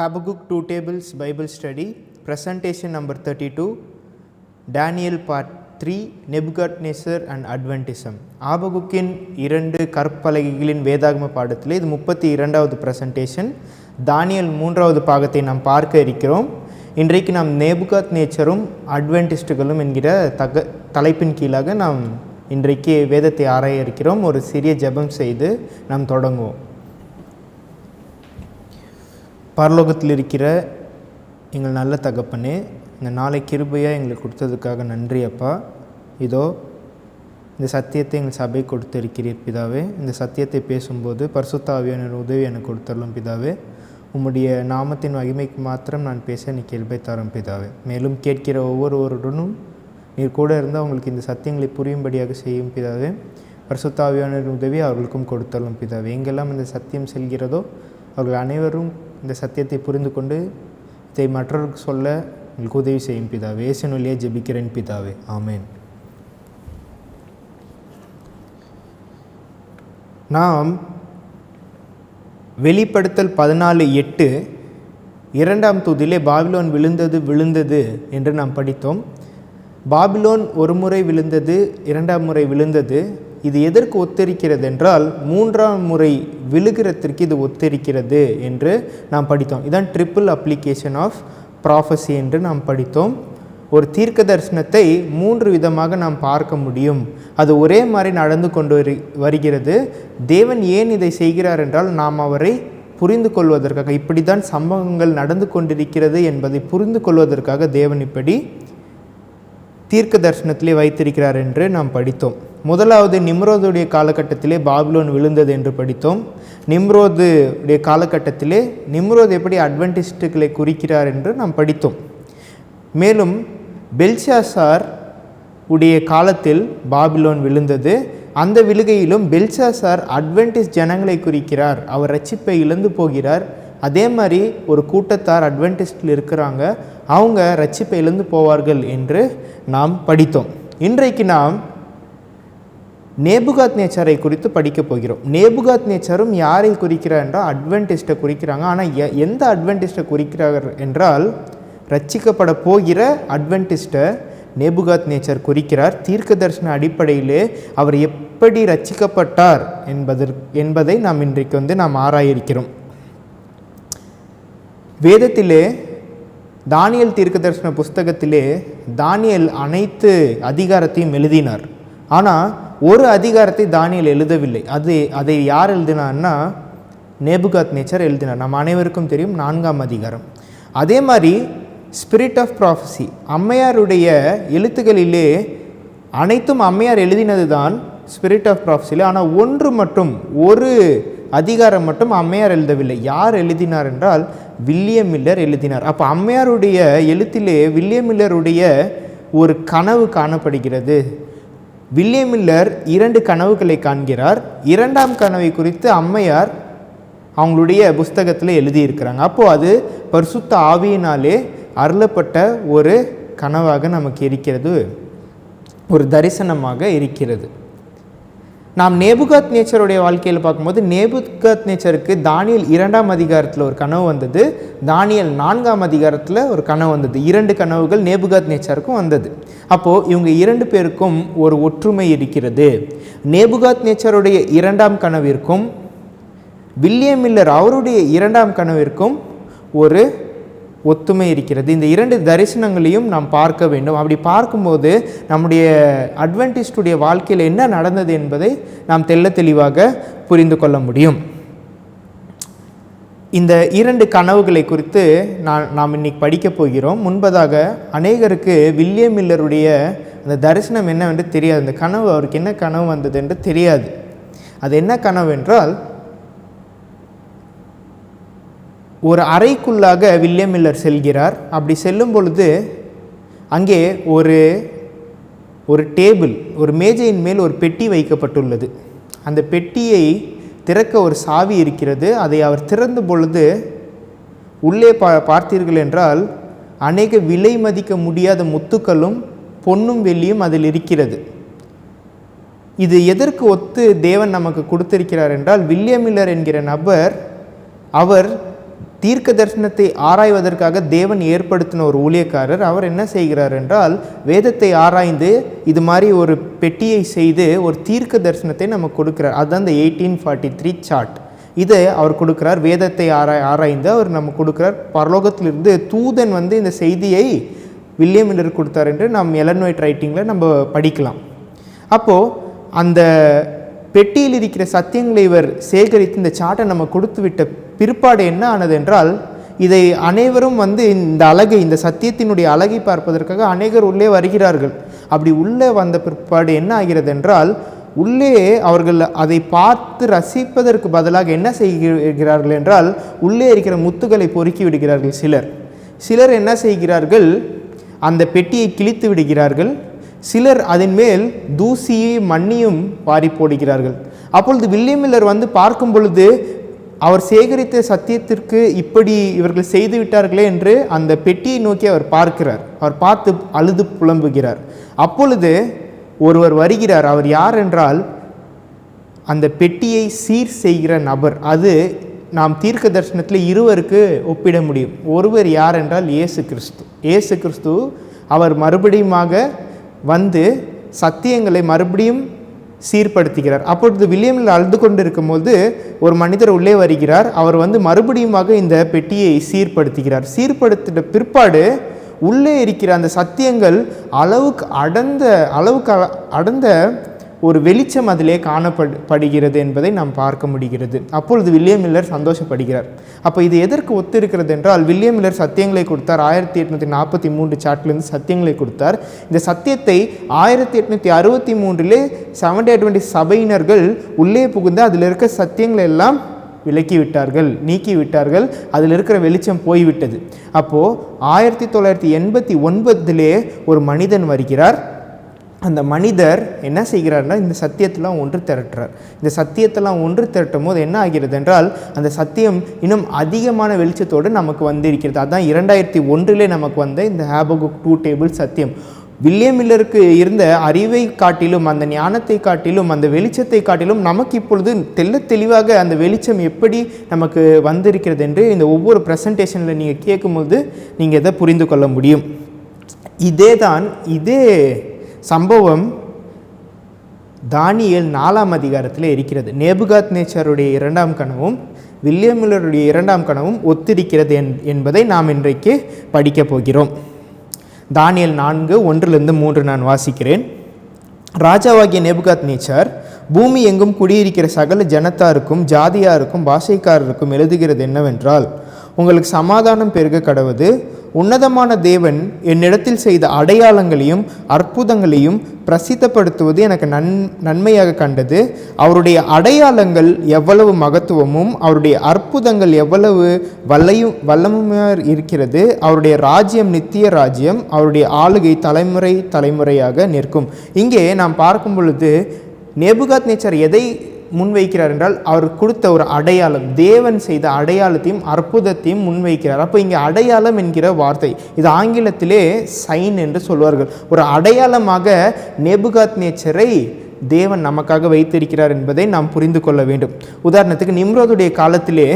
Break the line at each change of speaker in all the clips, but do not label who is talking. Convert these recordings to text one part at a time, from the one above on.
Habakkuk 2 Tables Bible Study, Presentation number 32, Daniel Part 3, Nebuchadnezzar and Adventism. ஆபகுக்கின் 2 கற்பலகைகளின் வேதாகம பாடத்தில் இது 32வது presentation. Daniel 3வது பாகத்தை நாம் பார்க்க இருக்கிறோம். இன்றைக்கு நாம் நேபுகாத்நேச்சரும் அட்வென்டிஸ்டுகளும் என்கிற தலைப்பின் கீழாக நாம் இன்றைக்கு வேதத்தை ஆராய இருக்கிறோம். ஒரு சிறிய ஜெபம் செய்து நாம் தொடங்குவோம். பரலோகத்தில் இருக்கிற எங்கள் நல்ல தகப்பனே, இந்த நாளை கிருபையாக எங்களுக்கு கொடுத்ததுக்காக நன்றி அப்பா. இதோ இந்த சத்தியத்தை எங்கள் சபை கொடுத்திருக்கிறீர் பிதாவே. இந்த சத்தியத்தை பேசும்போது பரிசுத்த ஆவியானவர் உதவி எனக்கு கொடுத்தரலும் பிதாவே. உம்முடைய நாமத்தின் மகிமைக்கு மாத்திரம் நான் பேச நீ கிருபை தரும் பிதாவே. மேலும் கேட்கிற ஒவ்வொருவருடனும் நீர் கூட இருந்தால் அவங்களுக்கு இந்த சத்தியங்களை புரியும்படியாக செய்யும் பிதாவே. பரிசுத்த ஆவியானவர் உதவி அவர்களுக்கும் கொடுத்தரலும் பிதாவே. எங்கெல்லாம் இந்த சத்தியம் செல்கிறதோ அவர்கள் அனைவரும் இந்த சத்தியத்தை புரிந்து கொண்டு இதை மற்றவர்களுக்கு சொல்ல உங்களுக்கு உதவி செய்யும் பிதாவே. இயேசுவின் வழியாக ஜெபிக்கிறேன் பிதாவே, ஆமென். நாம் வெளிப்படுத்தல் 14:8 2ஆம் தூதிலே பாபிலோன் விழுந்தது என்று நாம் படித்தோம். பாபிலோன் ஒரு முறை விழுந்தது, 2ஆம் முறை விழுந்தது. இது எதற்கு ஒத்திருக்கிறது என்றால் 3ஆம் முறை விழுகிறதற்கு இது ஒத்திருக்கிறது என்று நாம் படித்தோம். இதான் ட்ரிபிள் அப்ளிகேஷன் ஆஃப் ப்ராஃபஸி என்று நாம் படித்தோம். ஒரு தீர்க்க தரிசனத்தை 3 விதமாக நாம் பார்க்க முடியும். அது ஒரே மாதிரி நடந்து கொண்டு வருகிறது. தேவன் ஏன் இதை செய்கிறார் என்றால் நாம் அவரை புரிந்து கொள்வதற்காக, இப்படி தான் சம்பவங்கள் நடந்து கொண்டிருக்கிறது என்பதை புரிந்து கொள்வதற்காக தேவன் இப்படி தீர்க்க தரிசனத்திலே வைத்திருக்கிறார் என்று நாம் படித்தோம். முதலாவது நிம்ரோதுடைய காலகட்டத்திலே பாபிலோன் விழுந்தது என்று படித்தோம். நிம்ரோதுடைய காலகட்டத்திலே நிம்ரோத் எப்படி அட்வென்டிஸ்டுகளை குறிக்கிறார் என்று நாம் படித்தோம். மேலும் பெல்ஷாசார் உடைய காலத்தில் பாபிலோன் விழுந்தது. அந்த விழுகையிலும் பெல்ஷாசார் அட்வென்டிஸ்ட் ஜனங்களை குறிக்கிறார். அவர் ரட்சிப்பை இழந்து போகிறார். அதே மாதிரி ஒரு கூட்டத்தார் அட்வென்டிஸ்டில் இருக்கிறாங்க, அவங்க ரட்சிப்பை இழந்து போவார்கள் என்று நாம் படித்தோம். இன்றைக்கு நாம் நேபுகாத்நேச்சரை குறித்து படிக்க போகிறோம். நேபுகாத்நேச்சரும் யாரை குறிக்கிறார் என்றால் அட்வென்டிஸ்ட்டை குறிக்கிறாங்க. ஆனால் எந்த அட்வென்டிஸ்ட்டை குறிக்கிறார் என்றால் ரட்சிக்கப்பட போகிற அட்வென்டிஸ்ட்டை நேபுகாத்நேச்சர் குறிக்கிறார். தீர்க்க தரிசன அடிப்படையிலே அவர் எப்படி ரட்சிக்கப்பட்டார் என்பதை நாம் இன்றைக்கு நாம் ஆராய இருக்கிறோம். வேதத்திலே தானியல் தீர்க்க தரிசன புஸ்தகத்திலே தானியல் அனைத்து அதிகாரத்தையும் எழுதினார். ஆனால் ஒரு அதிகாரத்தை தானியல் எழுதவில்லை. அதை யார் எழுதினார்னா நேபுகாத்நேச்சர் எழுதினார். நம்ம அனைவருக்கும் தெரியும் 4ஆம் அதிகாரம். அதே மாதிரி ஸ்பிரிட் ஆஃப் ப்ராஃபஸி, அம்மையாருடைய எழுத்துக்களிலே அனைத்தும் அம்மையார் எழுதினது தான் ஸ்பிரிட் ஆஃப் ப்ராஃபஸியில். ஆனால் ஒரு அதிகாரம் மட்டும் அம்மையார் எழுதவில்லை. யார் எழுதினார் என்றால் வில்லியம் மில்லர் எழுதினார். அப்போ அம்மையாருடைய எழுத்திலே வில்லியம் மில்லருடைய ஒரு கனவு காணப்படுகிறது. வில்லியம் மில்லர் 2 கனவுகளை காண்கிறார். 2ஆம் கனவை குறித்து அம்மையார் அவங்களுடைய புஸ்தகத்தில் எழுதியிருக்கிறாங்க. அப்போது அது பரிசுத்த ஆவியினாலே அருளப்பட்ட ஒரு கனவாக நமக்கு இருக்கிறது, ஒரு தரிசனமாக இருக்கிறது. நாம் நேபுகாத்நேச்சருடைய வாழ்க்கையில் பார்க்கும்போது நேபுகாத்நேச்சருக்கு தானியல் 2ஆம் அதிகாரத்தில் ஒரு கனவு வந்தது, தானியல் 4ஆம் அதிகாரத்தில் ஒரு கனவு வந்தது. 2 கனவுகள் நேபுகாத்நேச்சருக்கும் வந்தது. அப்போது இவங்க 2 பேருக்கும் ஒரு ஒற்றுமை இருக்கிறது. நேபுகாத்நேச்சருடைய 2ஆம் கனவிற்கும் வில்லியம் மில்லர் அவருடைய 2ஆம் கனவிற்கும் ஒரு ஒத்துமை இருக்கிறது. இந்த 2 தரிசனங்களையும் நாம் பார்க்க வேண்டும். அப்படி பார்க்கும்போது நம்முடைய அட்வென்டிஸ்டுடைய வாழ்க்கையில் என்ன நடந்தது என்பதை நாம் தெளிவாக புரிந்து கொள்ள முடியும். இந்த 2 கனவுகளை குறித்து நாம் இன்னைக்கு படிக்க போகிறோம். முன்பதாக அநேகருக்கு வில்லியம் மில்லருடைய அந்த தரிசனம் என்னவென்று தெரியாது. அந்த கனவு, அவருக்கு என்ன கனவு வந்தது என்று தெரியாது. அது என்ன கனவு என்றால், ஒரு அறைக்குள்ளாக வில்லியம் மில்லர் செல்கிறார். அப்படி செல்லும் பொழுது அங்கே ஒரு டேபிள், ஒரு மேஜையின் மேல் ஒரு பெட்டி வைக்கப்பட்டுள்ளது. அந்த பெட்டியை திறக்க ஒரு சாவி இருக்கிறது. அதை அவர் திறந்த பொழுது உள்ளே பார்த்தீர்கள் என்றால் அநேக விலை மதிக்க முடியாத முத்துக்களும் பொன்னும் வெள்ளியும் அதில் இருக்கிறது. இது எதற்கு ஒத்து தேவன் நமக்கு கொடுத்திருக்கிறார் என்றால், வில்லியம் மில்லர் என்கிற நபர் அவர் தீர்க்க தரிசனத்தை ஆராய்வதற்காக தேவன் ஏற்படுத்தின ஒரு ஊழியக்காரர். அவர் என்ன செய்கிறார் என்றால், வேதத்தை ஆராய்ந்து இது மாதிரி ஒரு பெட்டியை செய்து ஒரு தீர்க்க தரிசனத்தை நமக்கு கொடுக்கிறார். அதுதான் இந்த 1843 சார்ட். இதை அவர் கொடுக்கிறார். வேதத்தை ஆராய்ந்து அவர் நமக்கு கொடுக்கிறார். பரலோகத்திலிருந்து தூதன் வந்து இந்த செய்தியை வில்லியம் மில்லர் கொடுத்தார் என்று நாம் எலன் ஒயிட் ரைட்டிங்கில் நம்ம படிக்கலாம். அப்போது அந்த பெட்டியில் இருக்கிற சத்தியங்களை இவர் சேகரித்து இந்த சார்ட்டை நம்ம கொடுத்து விட்ட பிற்பாடு என்ன ஆனது என்றால், இதை அனைவரும் வந்து இந்த அழகை, இந்த சத்தியத்தினுடைய அழகை பார்ப்பதற்காக அநேகர் உள்ளே வருகிறார்கள். அப்படி உள்ளே வந்த பிற்பாடு என்ன ஆகிறது என்றால், உள்ளே அவர்கள் அதை பார்த்து ரசிப்பதற்கு பதிலாக என்ன செய்கிறார்கள் என்றால், உள்ளே இருக்கிற முத்துக்களை பொறுக்கி விடுகிறார்கள். சிலர் என்ன செய்கிறார்கள், அந்த பெட்டியை கிழித்து விடுகிறார்கள். சிலர் அதன் மேல் தூசியை மண்ணியும் வாரி போடுகிறார்கள். அப்பொழுது வில்லியம் மில்லர் வந்து பார்க்கும் பொழுது, அவர் சேகரித்த சத்தியத்திற்கு இப்படி இவர்கள் செய்து விட்டார்களே என்று அந்த பெட்டியை நோக்கி அவர் பார்க்கிறார். அவர் பார்த்து அழுது புலம்புகிறார். அப்பொழுது ஒருவர் வருகிறார். அவர் யார் என்றால், அந்த பெட்டியை சீர் செய்கிற நபர். அது நாம் தீர்க்க தரிசனத்தில் இருவருக்கு ஒப்பிட முடியும். ஒருவர் யார் என்றால் இயேசு கிறிஸ்து. அவர் மறுபடியுமாக வந்து சத்தியங்களை மறுபடியும் சீர்படுத்துகிறார். அப்பொழுது வில்லியம் மில்லர் அழுது கொண்டு இருக்கும்போது ஒரு மனிதர் உள்ளே வருகிறார். அவர் வந்து மறுபடியுமாக இந்த பெட்டியை சீர்படுத்துகிறார். சீர்படுத்தின பிற்பாடு உள்ளே இருக்கிற அந்த சத்தியங்கள் அளவுக்கு அடர்ந்த ஒரு வெளிச்சம் அதிலே காணப்படுகிறது என்பதை நாம் பார்க்க முடிகிறது. அப்பொழுது வில்லியம் மில்லர் சந்தோஷப்படுகிறார். அப்போ இது எதற்கு ஒத்து இருக்கிறது என்றால், வில்லியம் மில்லர் சத்தியங்களை கொடுத்தார். 1843 சார்ட்லேருந்து சத்தியங்களை கொடுத்தார். இந்த சத்தியத்தை 1863 செவன்த் அட்வென்டிஸ்ட் சபையினர்கள் உள்ளே புகுந்து அதில் இருக்க சத்தியங்களை எல்லாம் விலக்கிவிட்டார்கள், நீக்கிவிட்டார்கள். அதில் இருக்கிற வெளிச்சம் போய்விட்டது. அப்போது 1989 ஒரு மனிதன் வருகிறார். அந்த மனிதர் என்ன செய்கிறார்னா, இந்த சத்தியத்தெல்லாம் ஒன்று திரட்டுறார். இந்த சத்தியத்தெல்லாம் ஒன்று திரட்டும் போது என்ன ஆகிறது என்றால், அந்த சத்தியம் இன்னும் அதிகமான வெளிச்சத்தோடு நமக்கு வந்திருக்கிறது. அதுதான் 2001 நமக்கு வந்த இந்த ஹாபகுக் 2 டேபிள் சத்தியம். வில்லியம் மில்லருக்கு இருந்த அறிவை காட்டிலும், அந்த ஞானத்தை காட்டிலும், அந்த வெளிச்சத்தை காட்டிலும் நமக்கு இப்பொழுது தெளிவாக அந்த வெளிச்சம் எப்படி நமக்கு வந்திருக்கிறது என்று இந்த ஒவ்வொரு ப்ரெசன்டேஷனில் நீங்கள் கேட்கும்போது நீங்கள் எதை புரிந்து கொள்ள முடியும். இதே சம்பவம் தானியேல் 4ஆம் அதிகாரத்தில் இருக்கிறது. நேபுகாத்நேச்சாருடைய 2ஆம் கனவும் வில்லியம் மில்லருடைய 2ஆம் கனவும் ஒத்திருக்கிறது என்பதை நாம் இன்றைக்கு படிக்கப் போகிறோம். தானியேல் 4:1-3 நான் வாசிக்கிறேன். ராஜாவாகிய நேபுகாத்நேச்சார் பூமி எங்கும் குடியிருக்கிற சகல ஜனத்தாருக்கும் ஜாதியாருக்கும் பாஷைக்காரருக்கும் எழுதுகிறது என்னவென்றால், உங்களுக்கு சமாதானம் பெருக கடவது. உன்னதமான தேவன் என்னிடத்தில் செய்த அடையாளங்களையும் அற்புதங்களையும் பிரசித்தப்படுத்துவது எனக்கு நன்மையாக கண்டது. அவருடைய அடையாளங்கள் எவ்வளவு மகத்துவமும் அவருடைய அற்புதங்கள் எவ்வளவு வல்லமுமாக இருக்கிறது. அவருடைய ராஜ்யம் நித்திய ராஜ்யம், அவருடைய ஆளுகை தலைமுறையாக நிற்கும். இங்கே நாம் பார்க்கும் பொழுது நேபுகாத்நேச்சார் எதை முன்வைக்கிறார் என்றால், அவர் கொடுத்த ஒரு அடையாளம், தேவன் செய்த அடையாளத்தையும் அற்புதத்தையும் முன்வைக்கிறார். அப்போ இங்கே அடையாளம் என்கிற வார்த்தை, இது ஆங்கிலத்திலே சைன் என்று சொல்வார்கள். ஒரு அடையாளமாக நேபுகாத்நேச்சரை தேவன் நமக்காக வைத்திருக்கிறார் என்பதை நாம் புரிந்து கொள்ள வேண்டும். உதாரணத்துக்கு நிம்ராதுடைய காலத்திலே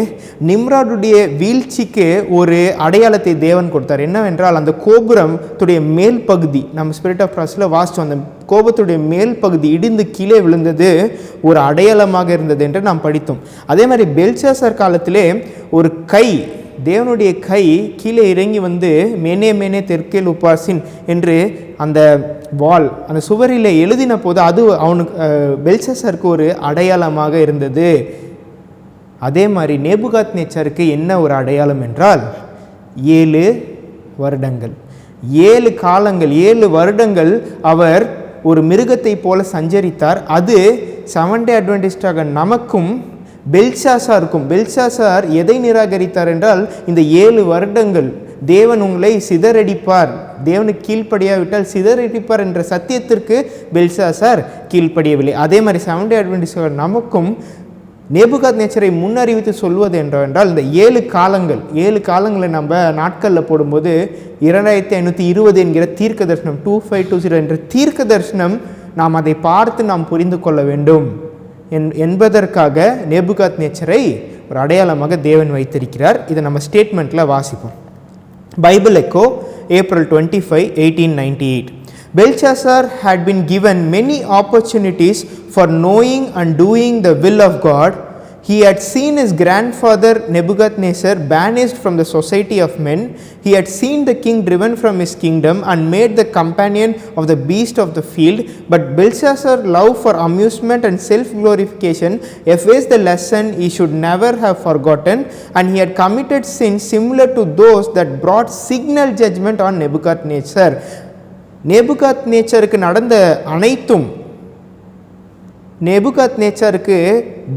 நிம்ராடுடைய வீழ்ச்சிக்கு ஒரு அடையாளத்தை தேவன் கொடுத்தார். என்னவென்றால், அந்த கோபுரத்துடைய மேல் பகுதி, நம்ம ஸ்பிரிட் ஆஃப் ப்ராஸில் வாசித்தோம், அந்த கோபத்துடைய மேல் பகுதி இடிந்து கீழே விழுந்தது ஒரு அடையாளமாக இருந்தது என்று நாம் படித்தோம். அதே மாதிரி பெல்ஷாசர் காலத்திலே ஒரு கை, தேவனுடைய கை கீழே இறங்கி வந்து மேனே தெற்கேல் உபாசின் என்று அந்த வால், அந்த சுவரில் எழுதின போது அது அவனுக்கு பெல்ஷாசருக்கு ஒரு அடையாளமாக இருந்தது. அதே மாதிரி நேபுகாத்நேச்சாருக்கு என்ன ஒரு அடையாளம் என்றால், 7 வருடங்கள், 7 காலங்கள், 7 வருடங்கள் அவர் ஒரு மிருகத்தை போல சஞ்சரித்தார். அது செவன்த் டே அட்வென்டிஸ்டாக நமக்கும் பெல்ஷாசாருக்கும். பெல்ஷாசார் எதை நிராகரித்தார் என்றால், இந்த 7 வருடங்கள் தேவன் உங்களை சிதறடிப்பார், தேவனுக்கு கீழ்ப்படியாவிட்டால் சிதறடிப்பார் என்ற சத்தியத்திற்கு பெல்ஷாசார் கீழ்ப்படியவில்லை. அதே மாதிரி செவன்த் டே அட்வென்டிஸ்டாக நமக்கும் நேபுகாத்நேச்சரை முன்னறிவித்து சொல்வது என்றால், இந்த 7 காலங்களை நம்ம நாட்களில் போடும்போது 2520 என்கிற தீர்க்க தரிசனம், 2520 என்ற தீர்க்க தரிசனம், நாம் அதை பார்த்து நாம் புரிந்து கொள்ள வேண்டும் என்பதற்காக நேபுகாத்நேச்சரை ஒரு அடையாளமாக தேவன் வைத்திருக்கிறார். இதை நம்ம ஸ்டேட்மெண்ட்டில் வாசிப்போம். Bible echo April 25, 1898. Belshazzar had been given many opportunities for knowing and doing the will of God. He had seen his grandfather Nebuchadnezzar banished from the society of men. He had seen the king driven from his kingdom and made the companion of the beast of the field. But Belshazzar's love for amusement and self-glorification effaced the lesson he should never have forgotten, and he had committed sins similar to those that brought signal judgment on Nebuchadnezzar. நேபுகாத்நேச்சருக்கு நடந்த அனைத்தும், நேபுகாத்நேச்சருக்கு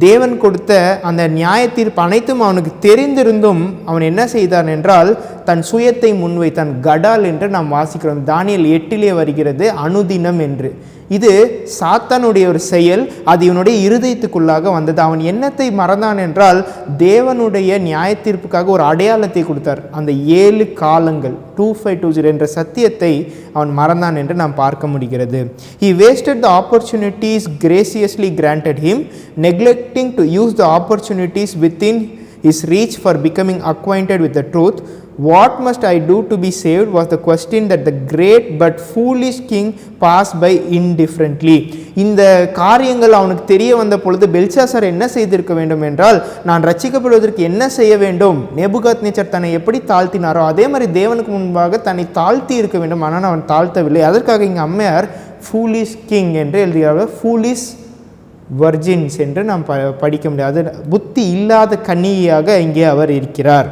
தேவன் கொடுத்த அந்த நியாய தீர்ப்பு அனைத்தும் அவனுக்கு தெரிந்திருந்தும் அவன் என்ன செய்தான் என்றால் தன் சுயத்தை முன்வைத்தான். கடால் என்று நாம் வாசிக்கிறோம். தானியேல் 8 வருகிறது அனுதினம் என்று. இது சாத்தானுடைய ஒரு செயல். அது இவனுடைய இருதயத்துக்குள்ளாக வந்தது. அவன் என்னத்தை மறந்தான் என்றால் தேவனுடைய நியாய தீர்ப்புக்காக ஒரு அடையாளத்தை கொடுத்தார். அந்த 7 காலங்கள் 2520 என்ற சத்தியத்தை அவன் மறந்தான் என்று நாம் பார்க்க முடிகிறது. He wasted the opportunities graciously granted him, neglecting to use the opportunities within his reach for becoming acquainted with the truth. What must I do to be saved was the question that the great but foolish king passed by indifferently. இந்த காரியங்கள் அவனுக்கு தெரிய வந்த பொழுது Belshazzar என்ன செய்திருக்க வேண்டும் என்றால், நான் ரட்சிக்கப்படுவதற்கு என்ன செய்ய வேண்டும்? நேபுகாத்நேச்சர் தன்னை எப்படி தாழ்த்தினாரோ அதே மாதிரி தேவனுக்கு முன்பாக தன்னை தாழ்த்தி இருக்க வேண்டும். ஆனால் அவன் தாழ்த்தவில்லை. அதற்காக இங்கே அம்மையார் ஃபூலிஷ் கிங் என்று எழுதுகிறார்கள். ஃபூலிஷ் வர்ஜின்ஸ் என்று நாம் படிக்க முடியாது. புத்தி இல்லாத கன்னியாக இங்கே அவர் இருக்கிறார்.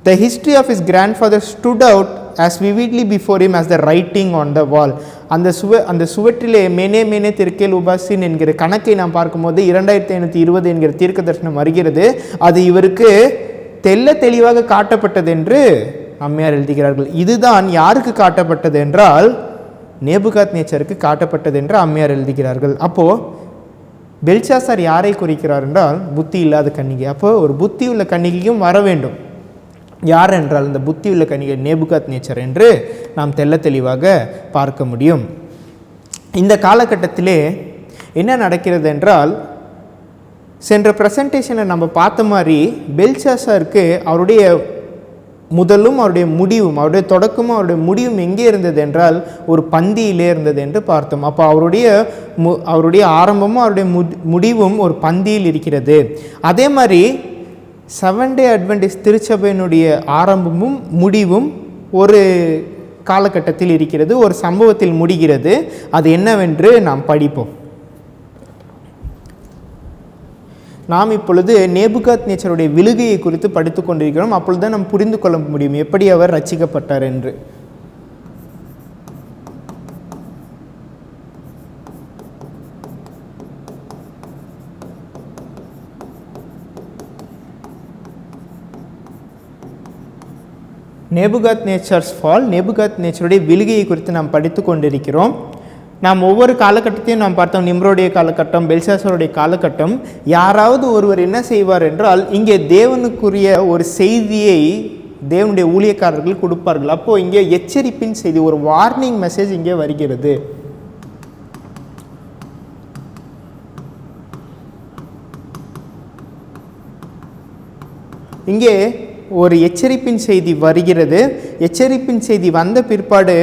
The history of his grandfather stood out as vividly before him as the writing on the wall. அந்த சுவற்றிலே மேனே மேனே தெற்கேல் உபாசின் என்கிற கணக்கை நாம் பார்க்கும்போது 2520 என்கிற தீர்க்க தரிசனம் வருகிறது. அது இவருக்கு தெல்ல தெளிவாக காட்டப்பட்டது என்று அம்மையார் எழுதுகிறார்கள். இதுதான் யாருக்கு காட்டப்பட்டது என்றால் நேபுகாத்நேச்சருக்கு காட்டப்பட்டது என்று அம்மையார் எழுதுகிறார்கள். அப்போது பெல்ஷாசார் யாரை குறிக்கிறார் என்றால் புத்தி இல்லாத கன்னிகை. அப்போ ஒரு புத்தி உள்ள கன்னிகையும் வர வேண்டும். யார் என்றால் இந்த புத்தி உள்ள கன்னிகை நேபுகாத்நேச்சர் என்று நாம் தெல்ல தெளிவாக பார்க்க முடியும். இந்த காலகட்டத்திலே என்ன நடக்கிறது என்றால், சென்ற ப்ரெசன்டேஷனை நம்ம பார்த்த மாதிரி பெல்ஷாசாருக்கு அவருடைய முதலும் அவருடைய முடிவும், அவருடைய தொடக்கமும் அவருடைய முடிவும் எங்கே இருந்தது என்றால் ஒரு பந்தியிலே இருந்தது என்று பார்த்தோம். அப்போ அவருடைய ஆரம்பமும் அவருடைய முடிவும் ஒரு பந்தியில் இருக்கிறது. அதே மாதிரி 7 டே அட்வென்டிஸ்ட் திருச்சபையினுடைய ஆரம்பமும் முடிவும் ஒரு காலகட்டத்தில் இருக்கிறது, ஒரு சம்பவத்தில் முடிகிறது. அது என்னவென்று நாம் படிப்போம். நாம் இப்பொழுது நேபுகாத்நேச்சருடைய விழுகையை குறித்து படித்து கொண்டிருக்கிறோம். அப்பொழுது நாம் புரிந்து கொள்ள முடியும் எப்படி அவர் ரட்சிக்கப்பட்டார் என்று. நேபுகாத்நேச்சர்ஸ் ஃபால், நேபுகாத்நேச்சருடைய விழுகையை குறித்து நாம் படித்து கொண்டிருக்கிறோம். நாம் ஒவ்வொரு காலகட்டத்தையும் நாம் பார்த்தோம். நிம்ரோடைய காலகட்டம், பெல்ஷாசாருடைய காலகட்டம். யாராவது ஒருவர் என்ன செய்வார் என்றால் இங்கே தேவனுக்குரிய ஒரு செய்தியை தேவனுடைய ஊழியக்காரர்கள் கொடுப்பார்கள். அப்போது இங்கே எச்சரிப்பின் செய்தி, ஒரு வார்னிங் மெசேஜ் இங்கே வருகிறது. இங்கே ஒரு எச்சரிப்பின் செய்தி வருகிறது. எச்சரிப்பின் செய்தி வந்த பிற்பாடு,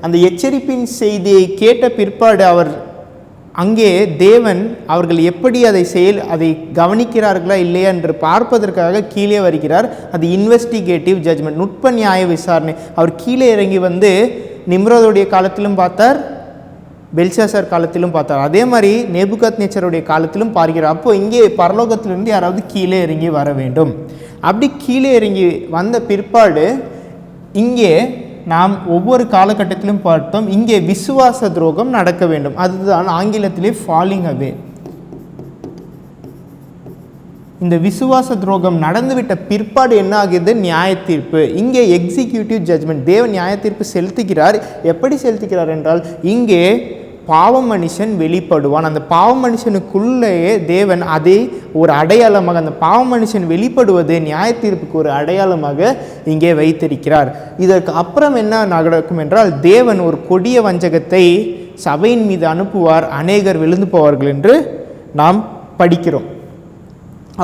அந்த எச்சரிப்பின் செய்தியை கேட்ட பிற்பாடு அவர் அங்கே தேவன் அவர்கள் எப்படி அதை கவனிக்கிறார்களா இல்லையா என்று பார்ப்பதற்காக கீழே வருகிறார். அது இன்வெஸ்டிகேட்டிவ் ஜட்ஜ்மெண்ட், நுட்ப நியாய விசாரணை. அவர் கீழே இறங்கி வந்து நிம்ரோதுடைய காலத்திலும் பார்த்தார், பெல்ஷாசார் காலத்திலும் பார்த்தார். அதே மாதிரி நேபுகாத்நேச்சருடைய காலத்திலும் பார்க்கிறார். அப்போ இங்கே பரலோகத்திலிருந்து யாராவது கீழே இறங்கி வர வேண்டும். அப்படி கீழே இறங்கி வந்த பிற்பாடு இங்கே நாம் ஒவ்வொரு காலகட்டத்திலும் பார்த்தோம், இங்கே விசுவாச துரோகம் நடக்க வேண்டும். அதுதான் ஆங்கிலத்திலே ஃபாலிங் அவே. இந்த விசுவாச துரோகம் நடந்துவிட்ட பிற்பாடு என்ன ஆகுது? நியாய தீர்ப்பு. இங்கே எக்ஸிக்யூட்டிவ் ஜட்ஜ்மெண்ட். தேவன் நியாய தீர்ப்பு செலுத்துகிறார். எப்படி செலுத்துகிறார் என்றால் இங்கே பாவ மனுஷன் வெளிப்படுவான். அந்த பாவ மனுஷனுக்குள்ளேயே தேவன் அதை ஒரு அடையாளமாக, அந்த பாவ மனுஷன் வெளிப்படுவது நியாய தீர்ப்புக்கு ஒரு அடையாளமாக இங்கே வைத்திருக்கிறார். இதற்கு அப்புறம் என்ன நடக்கும் என்றால் தேவன் ஒரு கொடிய வஞ்சகத்தை சபையின் மீது அனுப்புவார், அநேகர் விழுந்து போவார்கள் என்று நாம் படிக்கிறோம்.